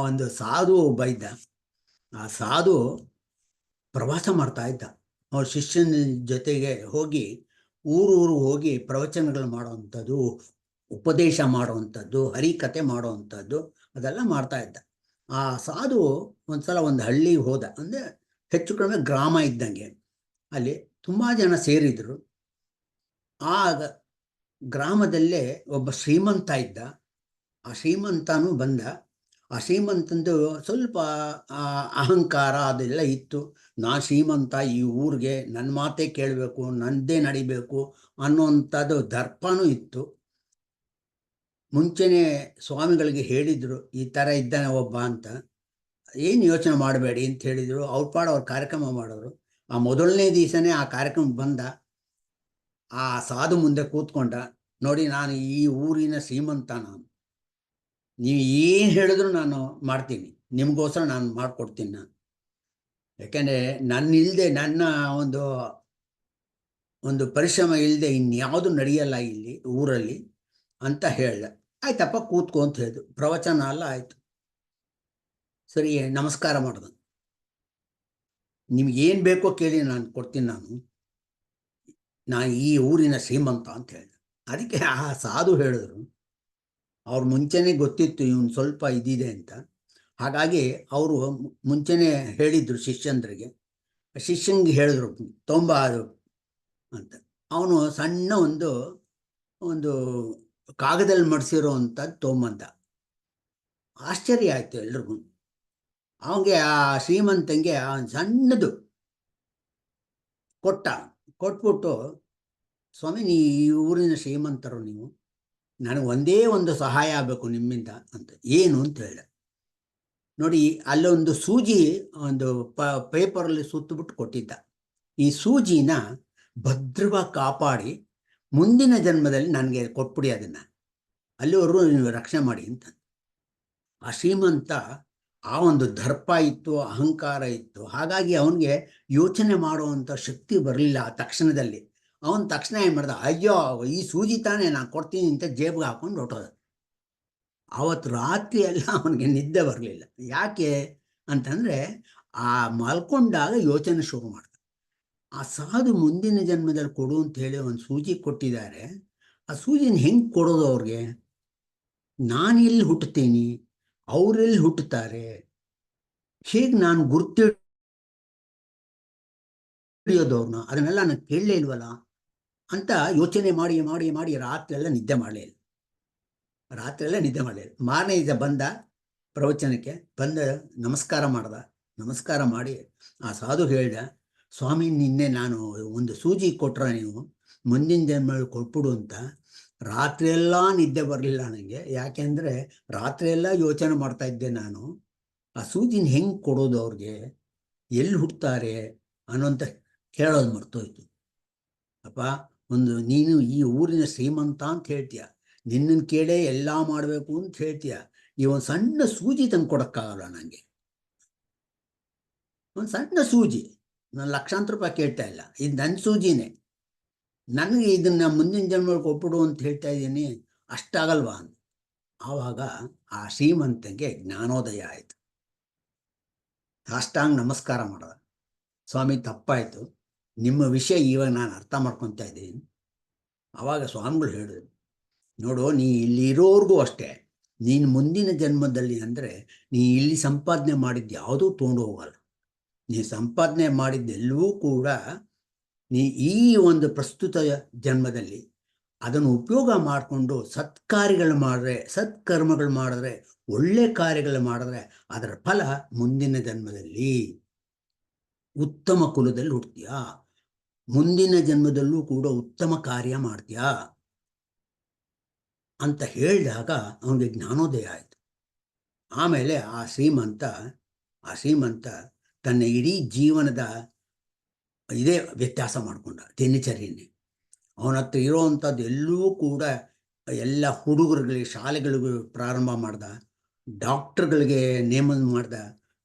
ಒಂದು ಸಾಧು ಇದ್ದ. ಆ ಸಾಧು ಪ್ರವಾಸ ಮಾಡ್ತಾ ಇದ್ದ. ಅವ್ರ ಶಿಷ್ಯನ ಜೊತೆಗೆ ಹೋಗಿ ಊರು ಹೋಗಿ ಪ್ರವಚನಗಳು ಮಾಡುವಂಥದ್ದು, ಉಪದೇಶ ಮಾಡುವಂಥದ್ದು, ಹರಿಕತೆ ಮಾಡುವಂಥದ್ದು ಅದೆಲ್ಲ ಮಾಡ್ತಾ ಇದ್ದ. ಆ ಸಾಧು ಒಂದ್ಸಲ ಒಂದು ಹಳ್ಳಿಗೆ ಹೋದ. ಅಂದರೆ ಹೆಚ್ಚು ಕಡಿಮೆ ಗ್ರಾಮ ಇದ್ದಂಗೆ. ಅಲ್ಲಿ ತುಂಬ ಜನ ಸೇರಿದ್ರು. ಆ ಗ್ರಾಮದಲ್ಲೇ ಒಬ್ಬ ಶ್ರೀಮಂತ ಇದ್ದ. ಆ ಶ್ರೀಮಂತನೂ ಬಂದ. ಆ ಶ್ರೀಮಂತಂದು ಸ್ವಲ್ಪ ಅಹಂಕಾರ ಅದೆಲ್ಲ ಇತ್ತು. ನಾನು ಶ್ರೀಮಂತ, ಈ ಊರಿಗೆ ನನ್ನ ಮಾತೇ ಕೇಳಬೇಕು, ನನ್ನದೇ ನಡಿಬೇಕು ಅನ್ನೋವಂಥದ್ದು ದರ್ಪನೂ ಇತ್ತು. ಮುಂಚೆನೇ ಸ್ವಾಮಿಗಳಿಗೆ ಹೇಳಿದರು ಈ ಥರ ಇದ್ದಾನೆ ಒಬ್ಬ ಅಂತ, ಏನು ಯೋಚನೆ ಮಾಡಬೇಡಿ ಅಂತ ಹೇಳಿದರು. ಅವ್ರ ಕಾರ್ಯಕ್ರಮ ಮಾಡಿದ್ರು. ಆ ಮೊದಲನೇ ದಿವಸನೇ ಆ ಕಾರ್ಯಕ್ರಮ ಬಂದ. ಆ ಸಾಧು ಮುಂದೆ ಕೂತ್ಕೊಂಡ. ನೋಡಿ, ನಾನು ಈ ಊರಿನ ಶ್ರೀಮಂತ, ನೀವು ಏನು ಹೇಳಿದ್ರು ನಾನು ಮಾಡ್ತೀನಿ, ನಿಮಗೋಸ್ಕರ ನಾನು ಮಾಡಿಕೊಡ್ತೀನಿ. ಯಾಕೆಂದರೆ ನನ್ನ ಒಂದು ಪರಿಶ್ರಮ ಇಲ್ಲದೆ ಇನ್ಯಾವುದು ನಡೆಯಲ್ಲ ಇಲ್ಲಿ ಊರಲ್ಲಿ ಅಂತ ಹೇಳ್ದೆ. ಆಯ್ತಪ್ಪ ಕೂತ್ಕೊ ಅಂತ ಹೇಳಿದ್ರು. ಪ್ರವಚನ ಎಲ್ಲ ಆಯಿತು. ಸರಿ, ನಮಸ್ಕಾರ ಮಾಡಿದೆ. ನಿಮ್ಗೇನು ಬೇಕೋ ಕೇಳಿ ನಾನು ಕೊಡ್ತೀನಿ, ನಾನು ಈ ಊರಿನ ಶ್ರೀಮಂತ ಅಂತ ಹೇಳಿದೆ. ಅದಕ್ಕೆ ಆ ಸಾಧು ಹೇಳಿದ್ರು, ಅವ್ರು ಮುಂಚೆನೇ ಗೊತ್ತಿತ್ತು ಇವನು ಸ್ವಲ್ಪ ಇದಿದೆ ಅಂತ. ಹಾಗಾಗಿ ಅವರು ಮುಂಚೆನೇ ಹೇಳಿದ್ರು ಶಿಷ್ಯಂದ್ರಿಗೆ. ಶಿಷ್ಯಂಗೆ ಹೇಳಿದ್ರು ತೊಂಬಾರು ಅಂತ. ಅವನು ಸಣ್ಣ ಒಂದು ಕಾಗದಲ್ಲಿ ಮಡಿಸಿರೋ ಅಂಥದ್ದು ತೊಂಬಂದ. ಆಶ್ಚರ್ಯ ಆಯಿತು ಎಲ್ರಿಗೂ. ಅವನಿಗೆ ಆ ಶ್ರೀಮಂತಂಗೆ ಸಣ್ಣದು ಕೊಟ್ಬಿಟ್ಟು, ಸ್ವಾಮಿ, ಈ ಊರಿನ ಶ್ರೀಮಂತರು ನೀವು, ನನಗೆ ಒಂದೇ ಒಂದು ಸಹಾಯ ಆಗಬೇಕು ನಿಮ್ಮಿಂದ ಅಂತ. ಏನು ಅಂತ ಹೇಳ. ನೋಡಿ, ಅಲ್ಲೊಂದು ಸೂಜಿ ಒಂದು ಪೇಪರಲ್ಲಿ ಸುತ್ತಬಿಟ್ಟು ಕೊಟ್ಟಿದ್ದ. ಈ ಸೂಜಿನ ಭದ್ರವಾಗಿ ಕಾಪಾಡಿ ಮುಂದಿನ ಜನ್ಮದಲ್ಲಿ ನನಗೆ ಕೊಟ್ಬಿಡಿ, ಅದನ್ನು ಅಲ್ಲಿವರೆಗೂ ನೀವು ರಕ್ಷಣೆ ಮಾಡಿ ಅಂತ. ಆ ಶ್ರೀಮಂತ ಆ ಒಂದು ದರ್ಪ ಇತ್ತು, ಅಹಂಕಾರ ಇತ್ತು. ಹಾಗಾಗಿ ಅವನಿಗೆ ಯೋಚನೆ ಮಾಡುವಂಥ ಶಕ್ತಿ ಬರಲಿಲ್ಲ ಆ ತಕ್ಷಣದಲ್ಲಿ. ಅವನು ತಕ್ಷಣ ಏನು ಮಾಡ್ದ, ಅಯ್ಯೋ ಈ ಸೂಜಿ ತಾನೇ ನಾನು ಕೊಡ್ತೀನಿ ಅಂತ ಜೇಬಿಗೆ ಹಾಕೊಂಡು ಹೊಟ್ಟೋದ. ಆವತ್ತು ರಾತ್ರಿ ಎಲ್ಲ ಅವನಿಗೆ ನಿದ್ದೆ ಬರಲಿಲ್ಲ. ಯಾಕೆ ಅಂತಂದರೆ ಆ ಮಲ್ಕೊಂಡಾಗ ಯೋಚನೆ ಶುರು ಮಾಡ್ದ. ಆ ಸಾಧು ಮುಂದಿನ ಜನ್ಮದಲ್ಲಿ ಕೊಡು ಅಂತ ಹೇಳಿ ಒಂದು ಸೂಜಿ ಕೊಟ್ಟಿದ್ದಾರೆ. ಆ ಸೂಜಿನ ಹೆಂಗೆ ಕೊಡೋದು ಅವ್ರಿಗೆ? ನಾನು ಎಲ್ಲಿ ಹುಟ್ಟುತ್ತೀನಿ, ಅವರೆಲ್ಲಿ ಹುಟ್ಟುತ್ತಾರೆ, ಹೇಗೆ ನಾನು ಹಿಡಿಯೋದವ್ರನ್ನ, ಅದನ್ನೆಲ್ಲ ನಾನು ಕೇಳಲೇ ಇಲ್ವಲ್ಲ ಅಂತ ಯೋಚನೆ ಮಾಡಿ ಮಾಡಿ ಮಾಡಿ ರಾತ್ರಿಯೆಲ್ಲ ನಿದ್ದೆ ಮಾಡಲಿಲ್ಲ. ಮಾರನೇ ದಿವಸ ಬಂದ, ಪ್ರವಚನಕ್ಕೆ ಬಂದ, ನಮಸ್ಕಾರ ಮಾಡಿ ಆ ಸಾಧು ಹೇಳ್ದ, ಸ್ವಾಮಿ, ನಿನ್ನೆ ನಾನು ಒಂದು ಸೂಜಿ ಕೊಟ್ರೆ ನೀವು ಮುಂದಿನ ಜನ್ಮದಲ್ಲಿ ಕೊಟ್ಬಿಡು ಅಂತ. ರಾತ್ರಿಯೆಲ್ಲ ನಿದ್ದೆ ಬರಲಿಲ್ಲ ನನಗೆ. ಯಾಕೆಂದರೆ ರಾತ್ರಿಯೆಲ್ಲ ಯೋಚನೆ ಮಾಡ್ತಾ ಇದ್ದೆ ನಾನು, ಆ ಸೂಜಿನ ಹೆಂಗೆ ಕೊಡೋದು ಅವ್ರಿಗೆ, ಎಲ್ಲಿ ಹುಟ್ಟುತ್ತಾರೆ ಅನ್ನೋಂಥ ಕೇಳೋದು ಮರ್ತೋಯ್ತು. ಅಪ್ಪ, ನೀನು ಈ ಊರಿನ ಶ್ರೀಮಂತ ಅಂತ ಹೇಳ್ತೀಯ, ನಿನ್ನನ್ನು ಕೇಳೇ ಎಲ್ಲ ಮಾಡಬೇಕು ಅಂತ ಹೇಳ್ತೀಯ, ಈ ಒಂದು ಸಣ್ಣ ಸೂಜಿ ತಂದು ಕೊಡೋಕ್ಕಾಗಲ್ಲ ನನಗೆ. ಒಂದು ಸಣ್ಣ ಸೂಜಿ, ನಾನು ಲಕ್ಷಾಂತರ ರೂಪಾಯಿ ಕೇಳ್ತಾ ಇಲ್ಲ, ಇದು ನನ್ನ ಸೂಜಿನೇ, ನನಗೆ ಇದನ್ನ ಮುಂದಿನ ಜನ್ಮಕ್ಕೆ ಕೊಟ್ಬಿಡು ಅಂತ ಹೇಳ್ತಾ ಇದ್ದೀನಿ, ಅಷ್ಟಾಗಲ್ವಾ ಅಂತ. ಆವಾಗ ಆ ಶ್ರೀಮಂತಂಗೆ ಜ್ಞಾನೋದಯ ಆಯಿತು. ಸಾಷ್ಟಾಂಗ ನಮಸ್ಕಾರ ಮಾಡ್ದ. ಸ್ವಾಮಿ ತಪ್ಪಾಯಿತು, ನಿಮ್ಮ ವಿಷಯ ಇವಾಗ ನಾನು ಅರ್ಥ ಮಾಡ್ಕೊತಾ ಇದ್ದೀನಿ. ಆವಾಗ ಸ್ವಾಮಿಗಳು ಹೇಳಿದ್ರು, ನೋಡು, ನೀ ಇಲ್ಲಿರೋರ್ಗೂ ಅಷ್ಟೇ, ನೀನು ಮುಂದಿನ ಜನ್ಮದಲ್ಲಿ ಅಂದರೆ ನೀ ಇಲ್ಲಿ ಸಂಪಾದನೆ ಮಾಡಿದ್ದು ಯಾವುದೂ ತೊಗೊಂಡು ಹೋಗಲ್ಲ. ನೀ ಸಂಪಾದನೆ ಮಾಡಿದ್ದೆಲ್ಲವೂ ಕೂಡ ನೀ ಈ ಒಂದು ಪ್ರಸ್ತುತ ಜನ್ಮದಲ್ಲಿ ಅದನ್ನು ಉಪಯೋಗ ಮಾಡಿಕೊಂಡು ಸತ್ಕಾರ್ಯಗಳು ಮಾಡಿದ್ರೆ, ಸತ್ಕರ್ಮಗಳು ಮಾಡಿದ್ರೆ, ಒಳ್ಳೆ ಕಾರ್ಯಗಳು ಮಾಡಿದ್ರೆ ಅದರ ಫಲ ಮುಂದಿನ ಜನ್ಮದಲ್ಲಿ ಉತ್ತಮ ಕುಲದಲ್ಲಿ ಹುಡ್ತೀಯಾ, ಮುಂದಿನ ಜನ್ಮದಲ್ಲೂ ಕೂಡ ಉತ್ತಮ ಕಾರ್ಯ ಮಾಡ್ತೀಯಾ ಅಂತ ಹೇಳಿದಾಗ ಅವನಿಗೆ ಜ್ಞಾನೋದಯ ಆಯಿತು. ಆಮೇಲೆ ಆ ಶ್ರೀಮಂತ ತನ್ನ ಇಡೀ ಜೀವನದ ಇದೇ ವ್ಯತ್ಯಾಸ ಮಾಡಿಕೊಂಡ, ದಿನಚರ್ಯನೇ. ಅವನ ಹತ್ರ ಇರೋವಂಥದ್ದು ಎಲ್ಲವೂ ಕೂಡ ಎಲ್ಲ ಹುಡುಗರುಗಳಿಗೆ ಶಾಲೆಗಳಿಗೂ ಪ್ರಾರಂಭ ಮಾಡ್ದ, ಡಾಕ್ಟರ್ಗಳಿಗೆ ನೇಮನ ಮಾಡ್ದ,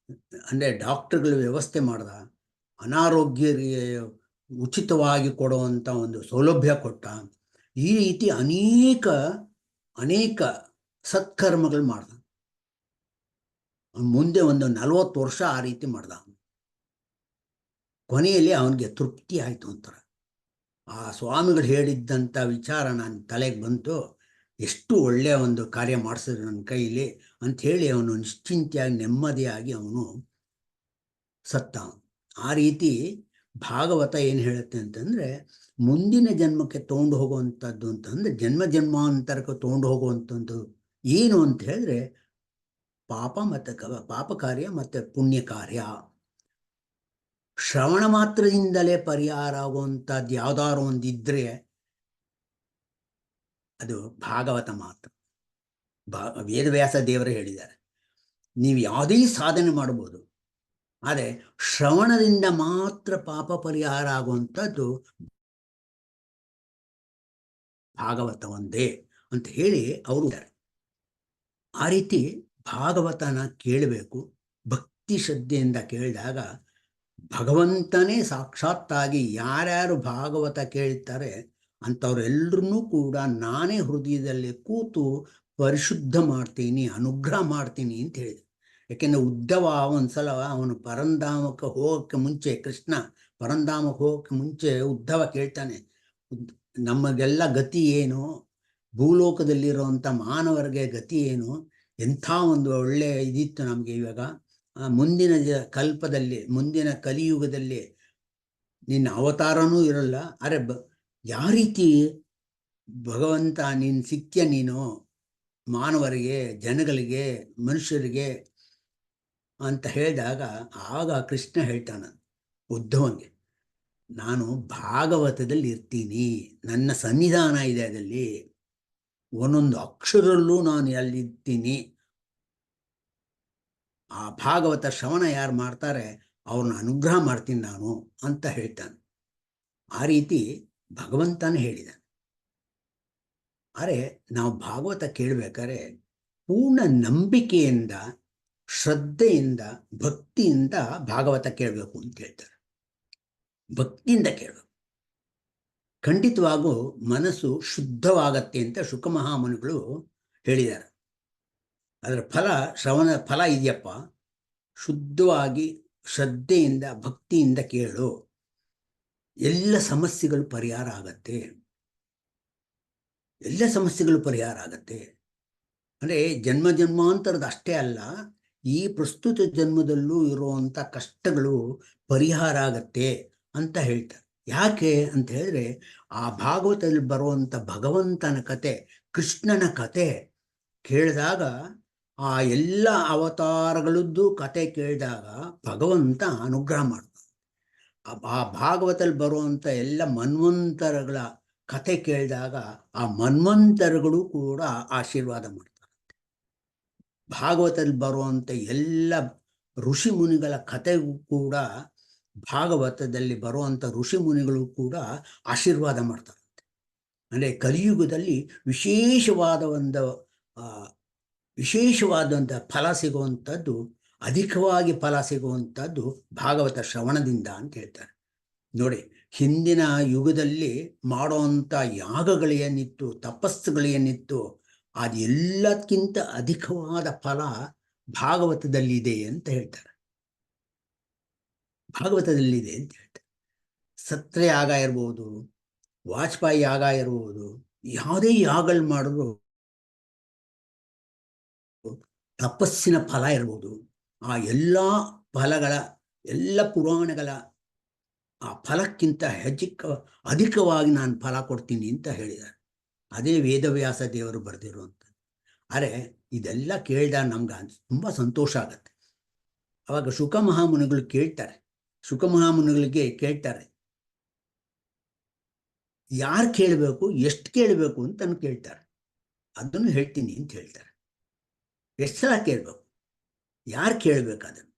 ಅಂದರೆ ಡಾಕ್ಟರ್ಗಳ ವ್ಯವಸ್ಥೆ ಮಾಡ್ದ, ಅನಾರೋಗ್ಯರಿಗೆ ಉಚಿತವಾಗಿ ಕೊಡುವಂಥ ಒಂದು ಸೌಲಭ್ಯ ಕೊಟ್ಟ. ಈ ರೀತಿ ಅನೇಕ ಸತ್ಕರ್ಮಗಳು ಮಾಡ್ದ. ಮುಂದೆ ಒಂದು 40 ವರ್ಷ ಆ ರೀತಿ ಮಾಡ್ದ. ಕೊನೆಯಲ್ಲಿ ಅವನಿಗೆ ತೃಪ್ತಿ ಆಯಿತು ಒಂಥರ. ಆ ಸ್ವಾಮಿಗಳು ಹೇಳಿದ್ದಂಥ ವಿಚಾರ ನನ್ನ ತಲೆಗೆ ಬಂತು, ಎಷ್ಟು ಒಳ್ಳೆಯ ಒಂದು ಕಾರ್ಯ ಮಾಡಿಸಿದ್ರು ನನ್ನ ಕೈಲಿ ಅಂಥೇಳಿ ಅವನು ನಿಶ್ಚಿಂತೆಯಾಗಿ ನೆಮ್ಮದಿಯಾಗಿ ಅವನು ಸತ್ತ. ಆ ರೀತಿ ಭಾಗವತ ಏನು ಹೇಳುತ್ತೆ ಅಂತಂದರೆ, ಮುಂದಿನ ಜನ್ಮಕ್ಕೆ ತೊಗೊಂಡು ಹೋಗುವಂಥದ್ದು ಅಂತಂದರೆ, ಜನ್ಮಾಂತರಕ್ಕೆ ತೊಗೊಂಡು ಹೋಗುವಂಥದ್ದು ಏನು ಅಂತ ಹೇಳಿದ್ರೆ ಪಾಪ ಕಾರ್ಯ ಮತ್ತು ಪುಣ್ಯ ಕಾರ್ಯ. ಶ್ರವಣ ಮಾತ್ರದಿಂದಲೇ ಪರಿಹಾರ ಆಗುವಂಥದ್ದು ಯಾವುದಾದ್ರು ಒಂದಿದ್ರೆ ಅದು ಭಾಗವತ ಮಾತ್ರ. ವೇದವ್ಯಾಸ ದೇವರು ಹೇಳಿದ್ದಾರೆ, ನೀವು ಯಾವುದೇ ಸಾಧನೆ ಮಾಡ್ಬೋದು, ಆದರೆ ಶ್ರವಣದಿಂದ ಮಾತ್ರ ಪಾಪ ಪರಿಹಾರ ಆಗುವಂಥದ್ದು ಭಾಗವತ ಒಂದೇ ಅಂತ ಹೇಳಿ ಅವರು. ಆ ರೀತಿ ಭಾಗವತನ ಕೇಳಬೇಕು, ಭಕ್ತಿ ಶ್ರದ್ಧೆಯಿಂದ ಕೇಳಿದಾಗ ಭಗವಂತನೇ ಸಾಕ್ಷಾತ್ತಾಗಿ ಯಾರ್ಯಾರು ಭಾಗವತ ಕೇಳ್ತಾರೆ ಅಂಥವ್ರೆಲ್ಲರೂ ಕೂಡ ನಾನೇ ಹೃದಯದಲ್ಲಿ ಕೂತು ಪರಿಶುದ್ಧ ಮಾಡ್ತೀನಿ, ಅನುಗ್ರಹ ಮಾಡ್ತೀನಿ ಅಂತ ಹೇಳಿದೆ. ಯಾಕೆಂದರೆ ಉದ್ಧವ ಒಂದ್ಸಲ ಅವನು ಪರಂಧಾಮಕ್ಕೆ ಹೋಗೋಕ್ಕೆ ಮುಂಚೆ, ಕೃಷ್ಣ ಪರಂಧಾಮಕ್ಕೆ ಹೋಗೋಕ್ಕೆ ಮುಂಚೆ ಉದ್ಧವ ಕೇಳ್ತಾನೆ, ನಮಗೆಲ್ಲ ಗತಿ ಏನು, ಭೂಲೋಕದಲ್ಲಿರುವಂಥ ಮಾನವರಿಗೆ ಗತಿ ಏನು, ಎಂಥ ಒಂದು ಒಳ್ಳೆಯ ಇದಿತ್ತು ನಮಗೆ ಇವಾಗ, ಮುಂದಿನ ಕಲ್ಪದಲ್ಲಿ, ಮುಂದಿನ ಕಲಿಯುಗದಲ್ಲಿ ನಿನ್ನ ಅವತಾರನೂ ಇರಲ್ಲ, ಅರೆ ಯಾವ ರೀತಿ ಭಗವಂತ ನೀನು ಸಿಕ್ಕ್ಯ, ನೀನು ಮಾನವರಿಗೆ, ಜನಗಳಿಗೆ, ಮನುಷ್ಯರಿಗೆ ಅಂತ ಹೇಳಿದಾಗ ಆಗ ಕೃಷ್ಣ ಹೇಳ್ತಾನೆ ಉದ್ಧವನಿಗೆ, ನಾನು ಭಾಗವತದಲ್ಲಿ ಇರ್ತೀನಿ, ನನ್ನ ಸನ್ನಿಧಾನ ಇದೆ, ಅದರಲ್ಲಿ ಒಂದೊಂದು ಅಕ್ಷರಲ್ಲೂ ನಾನು ಅಲ್ಲಿರ್ತೀನಿ, ಆ ಭಾಗವತ ಶ್ರವಣ ಯಾರು ಮಾಡ್ತಾರೆ ಅವ್ರನ್ನ ಅನುಗ್ರಹ ಮಾಡ್ತೀನಿ ನಾನು ಅಂತ ಹೇಳ್ತಾನೆ. ಆ ರೀತಿ ಭಗವಂತನೇ ಹೇಳಿದ. ಆದರೆ ನಾವು ಭಾಗವತ ಕೇಳಬೇಕಾದ್ರೆ ಪೂರ್ಣ ನಂಬಿಕೆಯಿಂದ, ಶ್ರದ್ಧೆಯಿಂದ, ಭಕ್ತಿಯಿಂದ ಭಾಗವತ ಕೇಳಬೇಕು ಅಂತ ಹೇಳ್ತಾರೆ. ಭಕ್ತಿಯಿಂದ ಕೇಳಬೇಕು, ಖಂಡಿತವಾಗೂ ಮನಸ್ಸು ಶುದ್ಧವಾಗತ್ತೆ ಅಂತ ಶುಕ ಮಹಾಮುನಿಗಳು ಹೇಳಿದ್ದಾರೆ. ಅದರ ಶ್ರವಣ ಫಲ ಇದೆಯಪ್ಪ, ಶುದ್ಧವಾಗಿ ಶ್ರದ್ಧೆಯಿಂದ ಭಕ್ತಿಯಿಂದ ಕೇಳು, ಎಲ್ಲ ಸಮಸ್ಯೆಗಳು ಪರಿಹಾರ ಆಗತ್ತೆ, ಎಲ್ಲ ಸಮಸ್ಯೆಗಳು ಪರಿಹಾರ ಆಗತ್ತೆ. ಅಂದರೆ ಜನ್ಮಾಂತರದ ಅಷ್ಟೇ ಅಲ್ಲ, ಈ ಪ್ರಸ್ತುತ ಜನ್ಮದಲ್ಲೂ ಇರುವಂಥ ಕಷ್ಟಗಳು ಪರಿಹಾರ ಆಗತ್ತೆ ಅಂತ ಹೇಳ್ತಾರೆ. ಯಾಕೆ ಅಂತ ಹೇಳಿದ್ರೆ, ಆ ಭಾಗವತದಲ್ಲಿ ಬರುವಂಥ ಭಗವಂತನ ಕತೆ, ಕೃಷ್ಣನ ಕತೆ ಕೇಳಿದಾಗ, ಆ ಎಲ್ಲ ಅವತಾರಗಳದ್ದು ಕತೆ ಕೇಳಿದಾಗ ಭಗವಂತ ಅನುಗ್ರಹ ಮಾಡ್ತಾನೆ. ಆ ಭಾಗವತದಲ್ಲಿ ಬರುವಂಥ ಎಲ್ಲ ಮನ್ವಂತರಗಳ ಕತೆ ಕೇಳಿದಾಗ ಆ ಮನ್ವಂತರಗಳು ಕೂಡ ಆಶೀರ್ವಾದ ಮಾಡ್ತಾರೆ. ಭಾಗವತದಲ್ಲಿ ಬರುವಂಥ ಎಲ್ಲ ಋಷಿ ಮುನಿಗಳ ಕತೆಗೂ ಕೂಡ, ಭಾಗವತದಲ್ಲಿ ಬರುವಂಥ ಋಷಿ ಮುನಿಗಳು ಕೂಡ ಆಶೀರ್ವಾದ ಮಾಡ್ತಾರೆ. ಅಂದರೆ ಕಲಿಯುಗದಲ್ಲಿ ವಿಶೇಷವಾದಂಥ ಫಲ ಸಿಗುವಂಥದ್ದು ಅಧಿಕವಾಗಿ ಫಲ ಸಿಗುವಂಥದ್ದು ಭಾಗವತ ಶ್ರವಣದಿಂದ ಅಂತ ಹೇಳ್ತಾರೆ. ನೋಡಿ, ಹಿಂದಿನ ಯುಗದಲ್ಲಿ ಮಾಡುವಂಥ ಯಾಗಗಳೇನಿತ್ತು, ತಪಸ್ಸುಗಳೇನಿತ್ತು, ಅದೆಲ್ಲಕ್ಕಿಂತ ಅಧಿಕವಾದ ಫಲ ಭಾಗವತದಲ್ಲಿದೆ ಅಂತ ಹೇಳ್ತಾರೆ. ಭಾಗವತದಲ್ಲಿದೆ ಅಂತ ಹೇಳ್ತಾರೆ. ಸತ್ರಯಾಗ ಇರ್ಬೋದು, ವಾಜಪೇಯಿ ಯಾಗ ಇರ್ಬೋದು, ಯಾವುದೇ ಯಾಗಗಳು ಮಾಡಿದ್ರು ತಪಸ್ಸಿನ ಫಲ ಇರ್ಬೋದು, ಆ ಎಲ್ಲ ಫಲಗಳ, ಎಲ್ಲ ಪುರಾಣಗಳ ಆ ಫಲಕ್ಕಿಂತ ಅಧಿಕವಾಗಿ ನಾನು ಫಲ ಕೊಡ್ತೀನಿ ಅಂತ ಹೇಳಿದ್ದಾರೆ. ಅದೇ ವೇದವ್ಯಾಸ ದೇವರು ಬರೆದಿರುವಂಥದ್ದು. ಆದರೆ ಇದೆಲ್ಲ ಕೇಳಿದಾಗ ನಮ್ಗೆ ತುಂಬ ಸಂತೋಷ ಆಗತ್ತೆ. ಅವಾಗ ಶುಕ ಮಹಾಮುನಿಗಳು ಕೇಳ್ತಾರೆ, ಶುಕ ಮಹಾಮುನಿಗಳಿಗೆ ಕೇಳ್ತಾರೆ, ಯಾರು ಕೇಳಬೇಕು, ಎಷ್ಟು ಕೇಳಬೇಕು ಅಂತ ಕೇಳ್ತಾರೆ. ಅದನ್ನು ಹೇಳ್ತೀನಿ ಅಂತ ಹೇಳ್ತಾರೆ. ಎಷ್ಟು ಸಲ ಕೇಳಬೇಕು, ಯಾರು ಕೇಳಬೇಕು ಅದನ್ನು?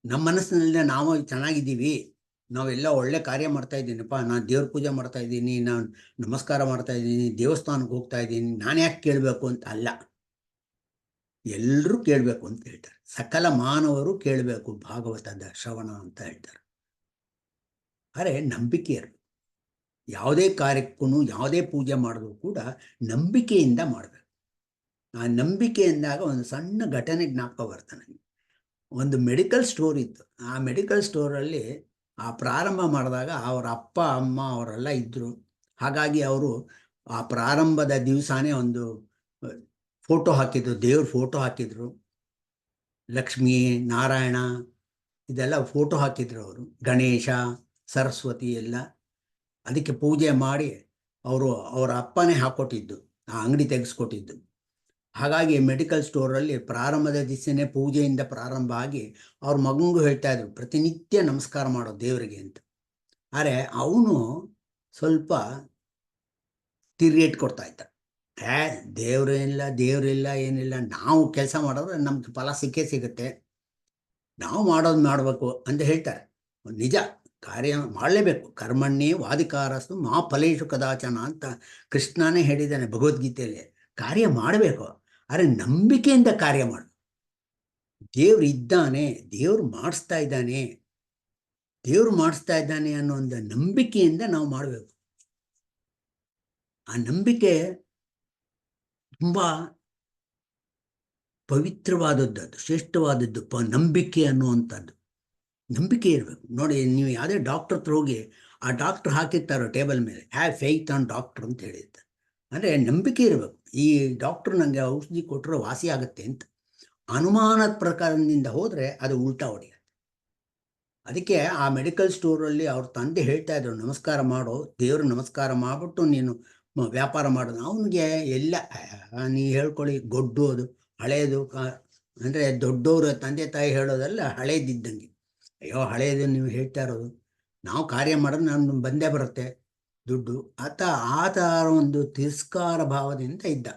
ನಮ್ಮ ಮನಸ್ಸಿನಲ್ಲಿ ನಾವು ಚೆನ್ನಾಗಿದ್ದೀವಿ, ನಾವೆಲ್ಲ ಒಳ್ಳೆ ಕಾರ್ಯ ಮಾಡ್ತಾ ಇದ್ದೀನಪ್ಪ, ನಾನು ದೇವ್ರ ಪೂಜೆ ಮಾಡ್ತಾ ಇದ್ದೀನಿ, ನಾನು ನಮಸ್ಕಾರ ಮಾಡ್ತಾ ಇದ್ದೀನಿ, ದೇವಸ್ಥಾನಕ್ಕೆ ಹೋಗ್ತಾ ಇದ್ದೀನಿ, ನಾನು ಯಾಕೆ ಕೇಳಬೇಕು ಅಂತ ಅಲ್ಲ, ಎಲ್ಲರೂ ಕೇಳಬೇಕು ಅಂತ ಹೇಳ್ತಾರೆ. ಸಕಲ ಮಾನವರು ಕೇಳಬೇಕು ಭಾಗವತದ ಶ್ರವಣ ಅಂತ ಹೇಳ್ತಾರೆ. ಆದರೆ ನಂಬಿಕೆ ಇರಬೇಕು. ಯಾವುದೇ ಕಾರ್ಯಕ್ಕೂ, ಯಾವುದೇ ಪೂಜೆ ಮಾಡಿದ್ರು ಕೂಡ ನಂಬಿಕೆಯಿಂದ ಮಾಡಬೇಕು. ಆ ನಂಬಿಕೆಯಿಂದಾಗ ಒಂದು ಸಣ್ಣ ಘಟನೆ ಜ್ಞಾಪಕ ಬರ್ತಾನೆ. ಒಂದು ಮೆಡಿಕಲ್ ಸ್ಟೋರ್ ಇತ್ತು. ಆ ಮೆಡಿಕಲ್ ಸ್ಟೋರಲ್ಲಿ ಆ ಪ್ರಾರಂಭ ಮಾಡಿದಾಗ ಅವರ ಅಪ್ಪ ಅಮ್ಮ ಅವರೆಲ್ಲ ಇದ್ದರು. ಹಾಗಾಗಿ ಅವರು ಆ ಪ್ರಾರಂಭದ ದಿವಸನೇ ಒಂದು ಫೋಟೋ ಹಾಕಿದ್ರು, ದೇವ್ರ ಫೋಟೋ ಹಾಕಿದ್ರು, ಲಕ್ಷ್ಮೀ ನಾರಾಯಣ ಇದೆಲ್ಲ ಫೋಟೋ ಹಾಕಿದ್ರು ಅವರು, ಗಣೇಶ ಸರಸ್ವತಿ ಎಲ್ಲ. ಅದಕ್ಕೆ ಪೂಜೆ ಮಾಡಿ ಅವರ ಅಪ್ಪನೇ ಹಾಕ್ಕೊಟ್ಟಿದ್ದು, ಆ ಅಂಗಡಿ ತೆಗೆಸ್ಕೊಟ್ಟಿದ್ದು. ಹಾಗಾಗಿ ಮೆಡಿಕಲ್ ಸ್ಟೋರಲ್ಲಿ ಪ್ರಾರಂಭದ ದಿವಸನೇ ಪೂಜೆಯಿಂದ ಪ್ರಾರಂಭ ಆಗಿ ಅವ್ರ ಮಗನಿಗೂ ಹೇಳ್ತಾ ಇದ್ರು, ಪ್ರತಿನಿತ್ಯ ನಮಸ್ಕಾರ ಮಾಡೋ ದೇವರಿಗೆ ಅಂತ. ಆದರೆ ಅವನು ಸ್ವಲ್ಪ ತಿರುಗೇಟ್ ಕೊಡ್ತಾ ಇದ್ದ. ದೇವರಿಲ್ಲ ಏನಿಲ್ಲ, ನಾವು ಕೆಲಸ ಮಾಡಿದ್ರೆ ನಮ್ಗೆ ಫಲ ಸಿಗುತ್ತೆ, ನಾವು ಮಾಡೋದು ಮಾಡಬೇಕು ಅಂತ ಹೇಳ್ತಾರೆ. ನಿಜ, ಕಾರ್ಯ ಮಾಡಲೇಬೇಕು. ಕರ್ಮಣ್ಣೇ ವಾದಿಕಾರಸ್ತು ಮಾ ಫಲೇಶು ಕದಾಚನ ಅಂತ ಕೃಷ್ಣನೇ ಹೇಳಿದ್ದಾನೆ ಭಗವದ್ಗೀತೆಯಲ್ಲಿ. ಕಾರ್ಯ ಮಾಡಬೇಕು, ಆದರೆ ನಂಬಿಕೆಯಿಂದ ಕಾರ್ಯ ಮಾಡು. ದೇವ್ರು ಇದ್ದಾನೆ, ದೇವ್ರು ಮಾಡಿಸ್ತಾ ಇದ್ದಾನೆ ಅನ್ನೋ ಒಂದು ನಂಬಿಕೆಯಿಂದ ನಾವು ಮಾಡಬೇಕು. ಆ ನಂಬಿಕೆ ತುಂಬ ಪವಿತ್ರವಾದದ್ದು, ಶ್ರೇಷ್ಠವಾದದ್ದು. ನಂಬಿಕೆ ಅನ್ನುವಂಥದ್ದು ನಂಬಿಕೆ ಇರಬೇಕು. ನೋಡಿ, ನೀವು ಯಾವುದೇ ಡಾಕ್ಟರ್ ಹತ್ರ ಹೋಗಿ ಆ ಡಾಕ್ಟ್ರ್ ಹಾಕಿರ್ತಾರೋ ಟೇಬಲ್ ಮೇಲೆ, ಹ್ಯಾವ್ ಫೇತ್ ಆನ್ ಡಾಕ್ಟರ್ ಅಂತ ಹೇಳಿರ್ತಾರೆ. ಅಂದರೆ ನಂಬಿಕೆ ಇರಬೇಕು, ಈ ಡಾಕ್ಟ್ರು ನನಗೆ ಔಷಧಿ ಕೊಟ್ಟರೆ ವಾಸಿ ಆಗುತ್ತೆ ಅಂತ. ಅನುಮಾನದ ಪ್ರಕಾರದಿಂದ ಹೋದರೆ ಅದು ಉಲ್ಟಾ ಹೊಡೆಯುತ್ತೆ. ಅದಕ್ಕೆ ಆ ಮೆಡಿಕಲ್ ಸ್ಟೋರಲ್ಲಿ ಅವ್ರ ತಂದೆ ಹೇಳ್ತಾ ಇದ್ರು, ನಮಸ್ಕಾರ ಮಾಡೋ, ದೇವ್ರ ನಮಸ್ಕಾರ ಮಾಡಿಬಿಟ್ಟು ನೀನು ವ್ಯಾಪಾರ ಮಾಡೋದು. ಅವನಿಗೆ ಎಲ್ಲ ನೀ ಹೇಳ್ಕೊಳ್ಳಿ, ಗೊಡ್ಡು ಅದು ಹಳೇದು. ಅಂದರೆ ದೊಡ್ಡವರು ತಂದೆ ತಾಯಿ ಹೇಳೋದೆಲ್ಲ ಹಳೇದಿದ್ದಂಗೆ. ಅಯ್ಯೋ ಹಳೇದು ನೀವು ಹೇಳ್ತಾ ಇರೋದು, ನಾವು ಕಾರ್ಯ ಮಾಡೋದು ನಮ್ಗೆ ಬಂದೇ ಬರುತ್ತೆ ದುಡ್ಡು. ಆತ ಒಂದು ತಿರಸ್ಕಾರ ಭಾವದಿಂದ ಇದ್ದ.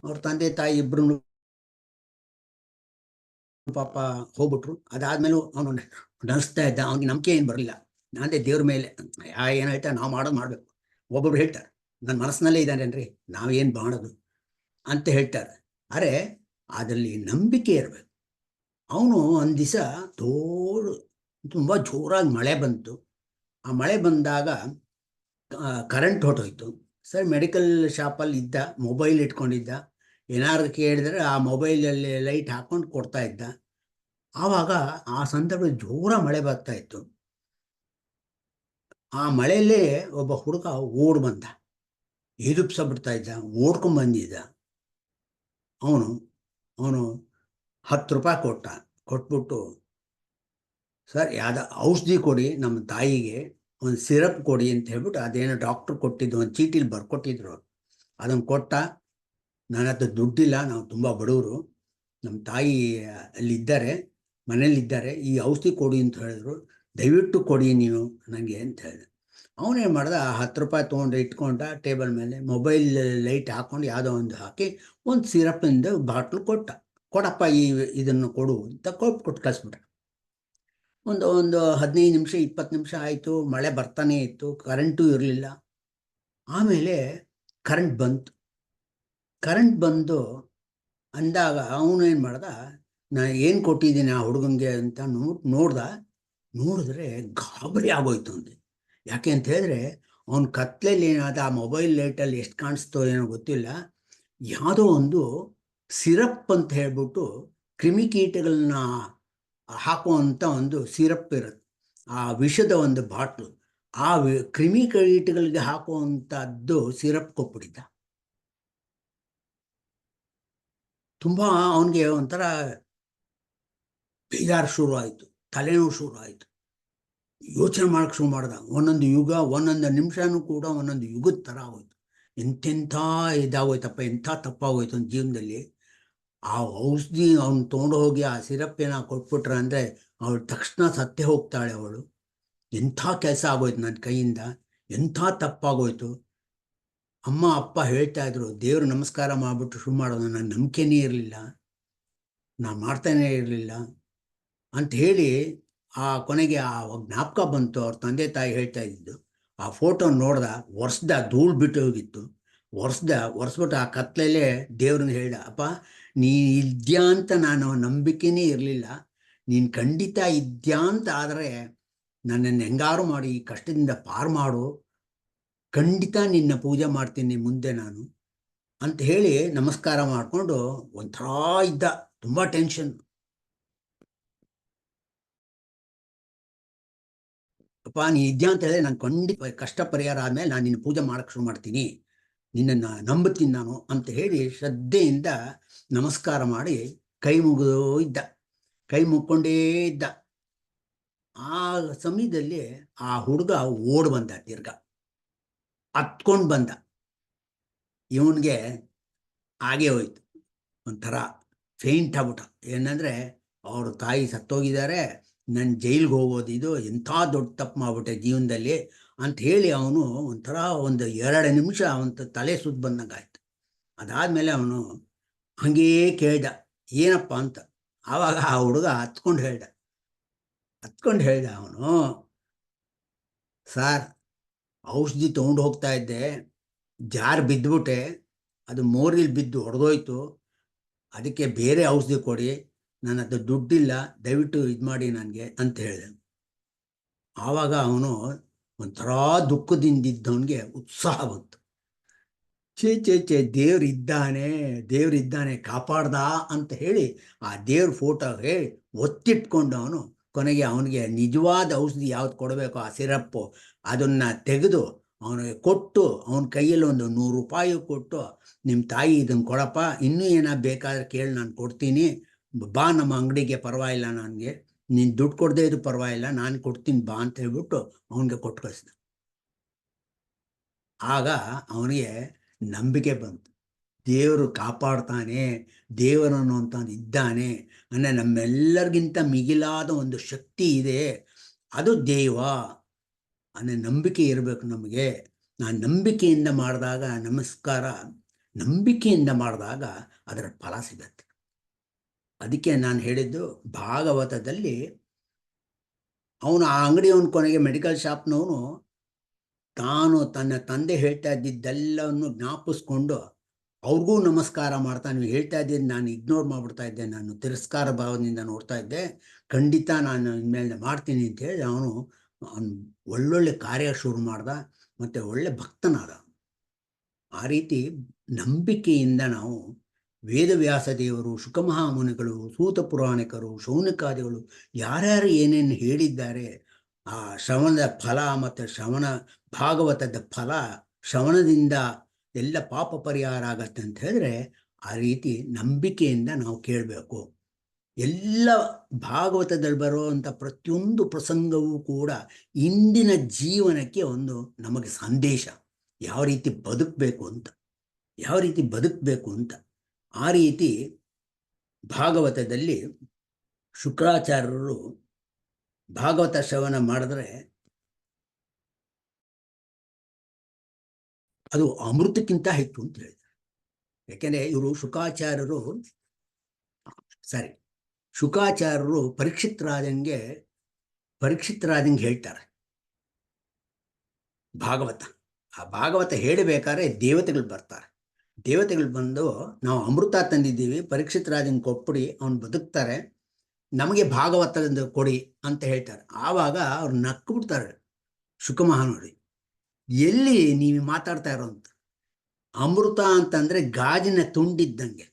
ಅವ್ರ ತಂದೆ ತಾಯಿ ಇಬ್ರು ಪಾಪ ಹೋಗ್ಬಿಟ್ರು. ಅದಾದ್ಮೇಲೆ ಅವನು ನಡೆಸ್ತಾ ಇದ್ದ, ಅವ್ನಿಗೆ ನಂಬಿಕೆ ಏನು ಬರಲಿಲ್ಲ. ನಾನೇ ದೇವ್ರ ಮೇಲೆ ಏನು ಹೇಳ್ತಾ, ನಾವು ಮಾಡೋದು ಮಾಡಬೇಕು. ಒಬ್ಬೊಬ್ರು ಹೇಳ್ತಾರೆ, ನನ್ನ ಮನಸ್ಸಿನಲ್ಲೇ ಇದ್ದಾನೇನ್ರಿ, ನಾವೇನು ಮಾಡೋದು ಅಂತ ಹೇಳ್ತಾರೆ. ಆದರೆ ಅದರಲ್ಲಿ ನಂಬಿಕೆ ಇರಬೇಕು. ಅವನು ಒಂದು ದಿವಸ ತುಂಬ ಜೋರಾಗಿ ಮಳೆ ಬಂತು. ಆ ಮಳೆ ಬಂದಾಗ ಕರೆಂಟ್ ಹೊಟ್ಟೋಯ್ತು. ಸರ್ ಮೆಡಿಕಲ್ ಶಾಪಲ್ಲಿ ಇದ್ದ, ಮೊಬೈಲ್ ಇಟ್ಕೊಂಡಿದ್ದ. ಏನಾದ್ರು ಕೇಳಿದ್ರೆ ಆ ಮೊಬೈಲಲ್ಲಿ ಲೈಟ್ ಹಾಕ್ಕೊಂಡು ಕೊಡ್ತಾ ಇದ್ದ. ಆವಾಗ ಆ ಸಂದರ್ಭದಲ್ಲಿ ಜೋರ ಮಳೆ ಬರ್ತಾ ಇತ್ತು. ಆ ಮಳೆಯಲ್ಲೇ ಒಬ್ಬ ಹುಡುಗ ಓಡ್ ಬಂದ, ಬಿಡ್ತಾ ಇದ್ದ, ಓಡ್ಕೊಂಡ್ಬಂದಿದ್ದ. ಅವನು 10 ರೂಪಾಯಿ ಕೊಟ್ಬಿಟ್ಟು, ಸರ್ ಯಾವ್ದು ಔಷಧಿ ಕೊಡಿ ನಮ್ಮ ತಾಯಿಗೆ, ಒಂದು ಸಿರಪ್ ಕೊಡಿ ಅಂತ ಹೇಳ್ಬಿಟ್ಟು, ಅದೇನೋ ಡಾಕ್ಟ್ರು ಕೊಟ್ಟಿದ್ದು ಒಂದು ಚೀಟಿಲಿ ಬರ್ಕೊಟ್ಟಿದ್ರು. ಅದನ್ನು ಕೊಟ್ಟ. ನನ್ನ ಹತ್ರ ದುಡ್ಡಿಲ್ಲ, ನಾವು ತುಂಬ ಬಡವರು, ನಮ್ಮ ತಾಯಿ ಅಲ್ಲಿದ್ದಾರೆ, ಮನೇಲಿದ್ದಾರೆ, ಈ ಔಷಧಿ ಕೊಡಿ ಅಂತ ಹೇಳಿದ್ರು, ದಯವಿಟ್ಟು ಕೊಡಿ ನೀವು ನನಗೆ ಅಂತ ಹೇಳಿದೆ. ಅವನೇನು ಮಾಡ್ದ, 10 ರೂಪಾಯಿ ತೊಗೊಂಡು ಇಟ್ಕೊಂಡ ಟೇಬಲ್ ಮೇಲೆ, ಮೊಬೈಲ್ ಲೈಟ್ ಹಾಕ್ಕೊಂಡು ಯಾವುದೋ ಒಂದು ಹಾಕಿ ಒಂದು ಸಿರಪ್ಪಿಂದ ಬಾಟ್ಲು ಕೊಡಪ್ಪ ಇದನ್ನು ಕೊಡು ಅಂತ ಕೊಟ್ಟು ಕಳಿಸ್ಬಿಟ್ಟ. ಒಂದು 15 ನಿಮಿಷ 20 ನಿಮಿಷ ಆಯಿತು. ಮಳೆ ಬರ್ತಾನೇ ಇತ್ತು, ಕರೆಂಟು ಇರಲಿಲ್ಲ. ಆಮೇಲೆ ಕರೆಂಟ್ ಬಂತು. ಕರೆಂಟ್ ಬಂದು ಅಂದಾಗ ಅವನು ಏನು ಮಾಡ್ದ, ನಾನು ಏನು ಕೊಟ್ಟಿದ್ದೀನಿ ಆ ಹುಡುಗನಿಗೆ ಅಂತ ನೋಡಿದ್ರೆ ಗಾಬರಿ ಆಗೋಯ್ತು ಅಂದೆ. ಯಾಕೆ ಅಂತ ಹೇಳಿದ್ರೆ ಅವನ ಕತ್ಲಲ್ಲಿ ಏನಾದ ಆ ಮೊಬೈಲ್ ಲೈಟಲ್ಲಿ ಎಷ್ಟು ಕಾಣಿಸ್ತೋ ಏನೋ ಗೊತ್ತಿಲ್ಲ, ಯಾವುದೋ ಒಂದು ಸಿರಪ್ ಅಂತ ಹೇಳ್ಬಿಟ್ಟು ಕ್ರಿಮಿಕೀಟಗಳನ್ನ ಹಾಕುವಂಥ ಒಂದು ಸಿರಪ್ ಇರುತ್ತೆ, ಆ ವಿಷದ ಒಂದು ಬಾಟ್ಲು, ಆ ಕ್ರಿಮಿಕೀಟಗಳಿಗೆ ಹಾಕುವಂಥದ್ದು ಸಿರಪ್ ಕೊಟ್ಬಿಟ್ಟಿದ್ದ. ತುಂಬ ಅವನಿಗೆ ಒಂಥರ ಬೇಜಾರು ಶುರು ಆಯಿತು, ತಲೆನೋವು ಶುರು ಆಯಿತು. ಯೋಚನೆ ಮಾಡಕ್ಕೆ ಶುರು ಮಾಡ್ದ. ಒಂದೊಂದು ಯುಗ, ಒಂದೊಂದು ನಿಮಿಷನೂ ಕೂಡ ಒಂದೊಂದು ಯುಗದ ಥರ ಆಗೋಯ್ತು. ಎಂತೆಂಥ ಇದಾಗೋಯ್ತಪ್ಪ, ಎಂಥ ತಪ್ಪಾಗೋಯ್ತು ನನ್ನ ಜೀವನದಲ್ಲಿ. ಆ ಔಷಧಿ ಅವ್ನು ತೊಗೊಂಡು ಹೋಗಿ ಆ ಸಿರಪ್ ಏನೋ ಕೊಟ್ಬಿಟ್ರೆ ಅಂದರೆ ಅವಳು ತಕ್ಷಣ ಸತ್ತೇ ಹೋಗ್ತಾಳೆ ಅವಳು. ಎಂಥ ಕೆಲಸ ಆಗೋಯ್ತು ನನ್ನ ಕೈಯಿಂದ, ಎಂಥ ತಪ್ಪಾಗೋಯ್ತು. ಅಮ್ಮ ಅಪ್ಪ ಹೇಳ್ತಾ ಇದ್ರು, ದೇವ್ರು ನಮಸ್ಕಾರ ಮಾಡಿಬಿಟ್ಟು ಶುರು ಮಾಡೋದು. ನನ್ನ ನಂಬಿಕೆನೇ ಇರಲಿಲ್ಲ, ನಾನು ಮಾಡ್ತಾನೇ ಇರಲಿಲ್ಲ ಅಂತ ಹೇಳಿ ಆ ಕೊನೆಗೆ ಆ ಜ್ಞಾಪಕ ಬಂತು. ಅವ್ರ ತಂದೆ ತಾಯಿ ಹೇಳ್ತಾ ಇದ್ದಿದ್ದು, ಆ ಫೋಟೋ ನೋಡ್ದ, ಧೂಳು ಬಿಟ್ಟು ಹೋಗಿತ್ತು, ಒರೆಸ್ಬಿಟ್ಟು ಆ ಕತ್ಲಲ್ಲೇ ದೇವ್ರನ್ನ ಹೇಳ್ದ, ಅಪ್ಪ ನೀನು ಇದ್ಯಾ ಅಂತ ನಾನು ನಂಬಿಕೆನೇ ಇರಲಿಲ್ಲ, ನೀನು ಖಂಡಿತ ಇದ್ಯಾ ಅಂತ ಆದರೆ ನನ್ನನ್ನು ಹೆಂಗಾರು ಮಾಡಿ ಈ ಕಷ್ಟದಿಂದ ಪಾರು ಮಾಡು, ಖಂಡಿತ ನಿನ್ನ ಪೂಜೆ ಮಾಡ್ತೀನಿ ಮುಂದೆ ನಾನು ಅಂತ ಹೇಳಿ ನಮಸ್ಕಾರ ಮಾಡಿಕೊಂಡು ಒಂಥರ ಇದ್ದ, ತುಂಬ ಟೆನ್ಷನ್. ಅಪ್ಪ ನೀ ಇದ್ಯಾ ಅಂತ ಹೇಳಿದ್ರೆ ನಾನು ಖಂಡಿತ ಕಷ್ಟ ಪರಿಹಾರ ಆದಮೇಲೆ ನಾನು ನಿನ್ನ ಪೂಜೆ ಮಾಡಕ್ಕೆ ಶುರು ಮಾಡ್ತೀನಿ, ನಿನ್ನನ್ನು ನಂಬುತ್ತೀನಿ ನಾನು ಅಂತ ಹೇಳಿ ಶ್ರದ್ಧೆಯಿಂದ ನಮಸ್ಕಾರ ಮಾಡಿ ಕೈ ಮುಗ್ಕೊಂಡೇ ಇದ್ದ. ಆ ಸಮಯದಲ್ಲಿ ಆ ಹುಡುಗ ಓಡ್ ಬಂದ, ತಿರ್ಗ ಹತ್ಕೊಂಡು ಬಂದ. ಇವನಿಗೆ ಹಾಗೆ ಹೋಯ್ತು, ಒಂಥರ ಫೇಂಟ್ ಆಗ್ಬಿಟ್ಟ. ಏನಂದರೆ ಅವ್ರ ತಾಯಿ ಸತ್ತೋಗಿದ್ದಾರೆ, ನನ್ನ ಜೈಲಿಗೆ ಹೋಗೋದು ಇದು ಎಂಥ ದೊಡ್ಡ ತಪ್ಪು ಮಾಡ್ಬಿಟ್ಟೆ ಜೀವನದಲ್ಲಿ ಅಂತ ಹೇಳಿ ಅವನು ಒಂಥರ 2 ನಿಮಿಷ ಅವನ ತಲೆ ಸುದ್ದು ಬಂದಂಗೆ ಆಯ್ತು. ಅದಾದಮೇಲೆ ಅವನು ಹಂಗೇ ಕೇಳ್ದ ಏನಪ್ಪ ಅಂತ. ಆವಾಗ ಆ ಹುಡುಗ ಹತ್ಕೊಂಡು ಹೇಳ್ದ ಅವನು, ಸಾರ್ ಔಷಧಿ ತೊಗೊಂಡು ಹೋಗ್ತಾ ಇದ್ದೆ, ಜಾರ್ ಬಿದ್ದುಬಿಟ್ಟೆ, ಅದು ಮೋರಿಲಿ ಬಿದ್ದು ಹೊಡೆದೋಯ್ತು, ಅದಕ್ಕೆ ಬೇರೆ ಔಷಧಿ ಕೊಡಿ, ನನ್ನ ಹತ್ರ ದುಡ್ಡಿಲ್ಲ, ದಯವಿಟ್ಟು ಇದು ಮಾಡಿ ನನಗೆ ಅಂತ ಹೇಳಿದೆ. ಆವಾಗ ಅವನು ಒಂಥರ ದುಃಖದಿಂದಿದ್ದವನಿಗೆ ಉತ್ಸಾಹ ಬಂತು. ಛೇ ದೇವ್ರಿದ್ದಾನೆ ಕಾಪಾಡ್ದ ಅಂತ ಹೇಳಿ ಆ ದೇವ್ರ ಫೋಟೋ ಹೇಳಿ ಒತ್ತಿಟ್ಕೊಂಡು ಅವನು ಕೊನೆಗೆ ಅವನಿಗೆ ನಿಜವಾದ ಔಷಧಿ ಯಾವ್ದು ಕೊಡಬೇಕು ಆ ಸಿರಪ್ಪು ಅದನ್ನು ತೆಗೆದು ಅವನಿಗೆ ಕೊಟ್ಟು, ಅವನ ಕೈಯಲ್ಲಿ ಒಂದು 100 ರೂಪಾಯಿ ಕೊಟ್ಟು, ನಿಮ್ಮ ತಾಯಿ ಇದನ್ನು ಕೊಡಪ್ಪ, ಇನ್ನೂ ಏನಾದ್ರು ಬೇಕಾದ್ರೆ ಕೇಳಿ ನಾನು ಕೊಡ್ತೀನಿ, ಬಾ ನಮ್ಮ ಅಂಗಡಿಗೆ, ಪರವಾಗಿಲ್ಲ, ನನಗೆ ನೀನು ದುಡ್ಡು ಕೊಡದೇ ಇದು ಪರವಾಗಿಲ್ಲ, ನಾನು ಕೊಡ್ತೀನಿ ಬಾ ಅಂತ ಹೇಳ್ಬಿಟ್ಟು ಅವನಿಗೆ ಕೊಟ್ಟು ಕಳಿಸ್ದ. ಆಗ ಅವನಿಗೆ ನಂಬಿಕೆ ಬಂತು, ದೇವರು ಕಾಪಾಡ್ತಾನೆ, ದೇವರನ್ನು ಅಂತ ಇದ್ದಾನೆ ಅಂದರೆ ನಮ್ಮೆಲ್ಲರಿಗಿಂತ ಮಿಗಿಲಾದ ಒಂದು ಶಕ್ತಿ ಇದೆ, ಅದು ದೇವ ಅನ್ನೋ ನಂಬಿಕೆ ಇರಬೇಕು ನಮಗೆ. ನಾನು ನಂಬಿಕೆಯಿಂದ ಮಾಡಿದಾಗ ಅದರ ಫಲ ಸಿಗತ್ತೆ. ಅದಕ್ಕೆ ನಾನು ಹೇಳಿದ್ದು, ಭಾಗವತದಲ್ಲಿ ಅವನು ಆ ಅಂಗಡಿಯವನ ಕೊನೆಗೆ ಮೆಡಿಕಲ್ ಶಾಪ್ನವನು ತಾನು ತನ್ನ ತಂದೆ ಹೇಳ್ತಾ ಇದ್ದಿದ್ದೆಲ್ಲವನ್ನು ಜ್ಞಾಪಿಸ್ಕೊಂಡು ಅವ್ರಿಗೂ ನಮಸ್ಕಾರ ಮಾಡ್ತಾ, ನೀವು ಹೇಳ್ತಾ ಇದ್ದೀನಿ ನಾನು ಇಗ್ನೋರ್ ಮಾಡಿಬಿಡ್ತಾ ಇದ್ದೆ, ನಾನು ತಿರಸ್ಕಾರ ಭಾವದಿಂದ ನೋಡ್ತಾ ಇದ್ದೆ, ಖಂಡಿತ ನಾನು ಇನ್ಮೇಲೆ ಮಾಡ್ತೀನಿ ಅಂತ ಹೇಳಿ ಅವನು ಒಳ್ಳೊಳ್ಳೆ ಕಾರ್ಯ ಶುರು ಮಾಡ್ದ, ಮತ್ತು ಒಳ್ಳೆ ಭಕ್ತನಾದ. ಆ ರೀತಿ ನಂಬಿಕೆಯಿಂದ ನಾವು ವೇದವ್ಯಾಸ ದೇವರು, ಶುಕಮಹಾಮುನಿಗಳು, ಸೂತ ಪುರಾಣಿಕರು, ಶೌನಕಾದಿಗಳು ಯಾರ್ಯಾರು ಏನೇನು ಹೇಳಿದ್ದಾರೆ, ಆ ಶ್ರವಣದ ಫಲ ಮತ್ತು ಭಾಗವತದ ಫಲ, ಶ್ರವಣದಿಂದ ಎಲ್ಲ ಪಾಪ ಪರಿಹಾರ ಆಗತ್ತೆ ಅಂತ ಹೇಳಿದ್ರೆ, ಆ ರೀತಿ ನಂಬಿಕೆಯಿಂದ ನಾವು ಕೇಳಬೇಕು. ಎಲ್ಲ ಭಾಗವತದಲ್ಲಿ ಬರುವಂಥ ಪ್ರತಿಯೊಂದು ಪ್ರಸಂಗವೂ ಕೂಡ ಇಂದಿನ ಜೀವನಕ್ಕೆ ಒಂದು ನಮಗೆ ಸಂದೇಶ, ಯಾವ ರೀತಿ ಬದುಕಬೇಕು ಅಂತ. ಆ ರೀತಿ ಭಾಗವತದಲ್ಲಿ ಶುಕ್ರಾಚಾರ್ಯರು ಭಾಗವತ ಶ್ರವಣ ಮಾಡಿದ್ರೆ ಅದು ಅಮೃತಕ್ಕಿಂತ ಹೆಚ್ಚು ಅಂತ ಹೇಳಿದ್ದಾರೆ. ಯಾಕೆಂದರೆ ಇವರು ಶುಕಾಚಾರ್ಯರು ಪರೀಕ್ಷಿತ್ ರಾಜಂಗೆ ಹೇಳ್ತಾರೆ ಭಾಗವತ. ಆ ಭಾಗವತ ಹೇಳಬೇಕಾದ್ರೆ ದೇವತೆಗಳು ಬರ್ತಾರೆ, ದೇವತೆಗಳು ಬಂದು ನಾವು ಅಮೃತ ತಂದಿದ್ದೀವಿ, ಪರೀಕ್ಷಿತ್ ರಾಜನ್ ಕೊಟ್ಬಿಡಿ, ಅವನು ಬದುಕ್ತಾರೆ, ನಮಗೆ ಭಾಗವತದಿಂದ ಕೊಡಿ ಅಂತ ಹೇಳ್ತಾರೆ. ಆವಾಗ ಅವ್ರು ನಕ್ಕು ಬಿಡ್ತಾರೆ ಶುಕಮಹಾನವ್ರಿ, ಎಲ್ಲಿ ನೀವು ಮಾತಾಡ್ತಾ ಇರೋ ಅಂತ. ಅಮೃತ ಅಂತಂದ್ರೆ ಗಾಜಿನ ತುಂಡಿದ್ದಂಗೆ,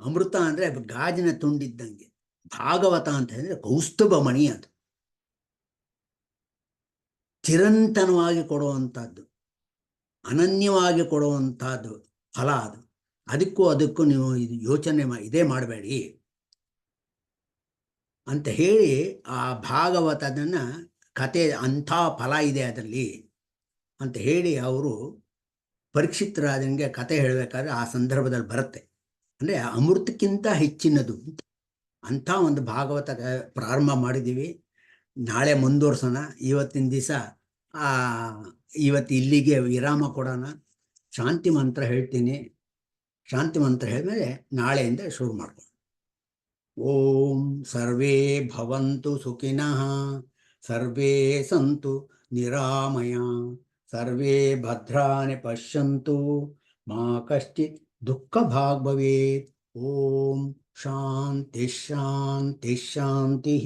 ಅಮೃತ ಅಂದ್ರೆ ಗಾಜಿನ ತುಂಡಿದ್ದಂಗೆ, ಭಾಗವತ ಅಂತ ಹೇಳಿದ್ರೆ ಕೌಸ್ತುಭ ಮಣಿ, ಅದು ಚಿರಂತನವಾಗಿ ಕೊಡುವಂಥದ್ದು, ಅನನ್ಯವಾಗಿ ಕೊಡುವಂಥದ್ದು ಫಲ ಅದು. ಅದಕ್ಕೂ ನೀವು ಇದು ಯೋಚನೆ ಇದೇ ಮಾಡಬೇಡಿ ಅಂತ ಹೇಳಿ, ಆ ಭಾಗವತದನ್ನ ಕತೆ ಅಂಥ ಫಲ ಇದೆ ಅದರಲ್ಲಿ ಅಂತ ಹೇಳಿ ಅವರು ಪರೀಕ್ಷಿತ್ ರಾಜನಿಗೆ ಕತೆ ಹೇಳಬೇಕಾದ್ರೆ ಆ ಸಂದರ್ಭದಲ್ಲಿ ಬರುತ್ತೆ. ಅಂದರೆ ಅಮೃತಕ್ಕಿಂತ ಹೆಚ್ಚಿನದು ಅಂಥ ಒಂದು ಭಾಗವತ ಪ್ರಾರಂಭ ಮಾಡಿದ್ದೀವಿ. ನಾಳೆ ಮುಂದುವರ್ಸೋಣ. ಇವತ್ತಿನ ದಿವಸ ಇವತ್ತು ಇಲ್ಲಿಗೆ ವಿರಾಮ ಕೊಡೋಣ. ಶಾಂತಿ ಮಂತ್ರ ಹೇಳ್ತೀನಿ. ಶಾಂತಿ ಮಂತ್ರ ಹೇಳಿದ್ಮೇಲೆ ನಾಳೆಯಿಂದ ಶುರು ಮಾಡ್ಕೊಳ್ಳೋಣ. ಓಂ ಸರ್ವೇ ಭವಂತು ಸುಖಿನಃ, ಸರ್ವೇ ಸಂತು ನಿರಾಮಯ, ಸರ್ವೇ ಭದ್ರಾಣಿ ಪಶ್ಯಂತು, ಮಾ ಕಶ್ಚಿತ್ ದುಃಖ ಭಾಗ್ ಭವೇತ್. ಓಂ ಶಾಂತಿ ಶಾಂತಿ ಶಾಂತಿ.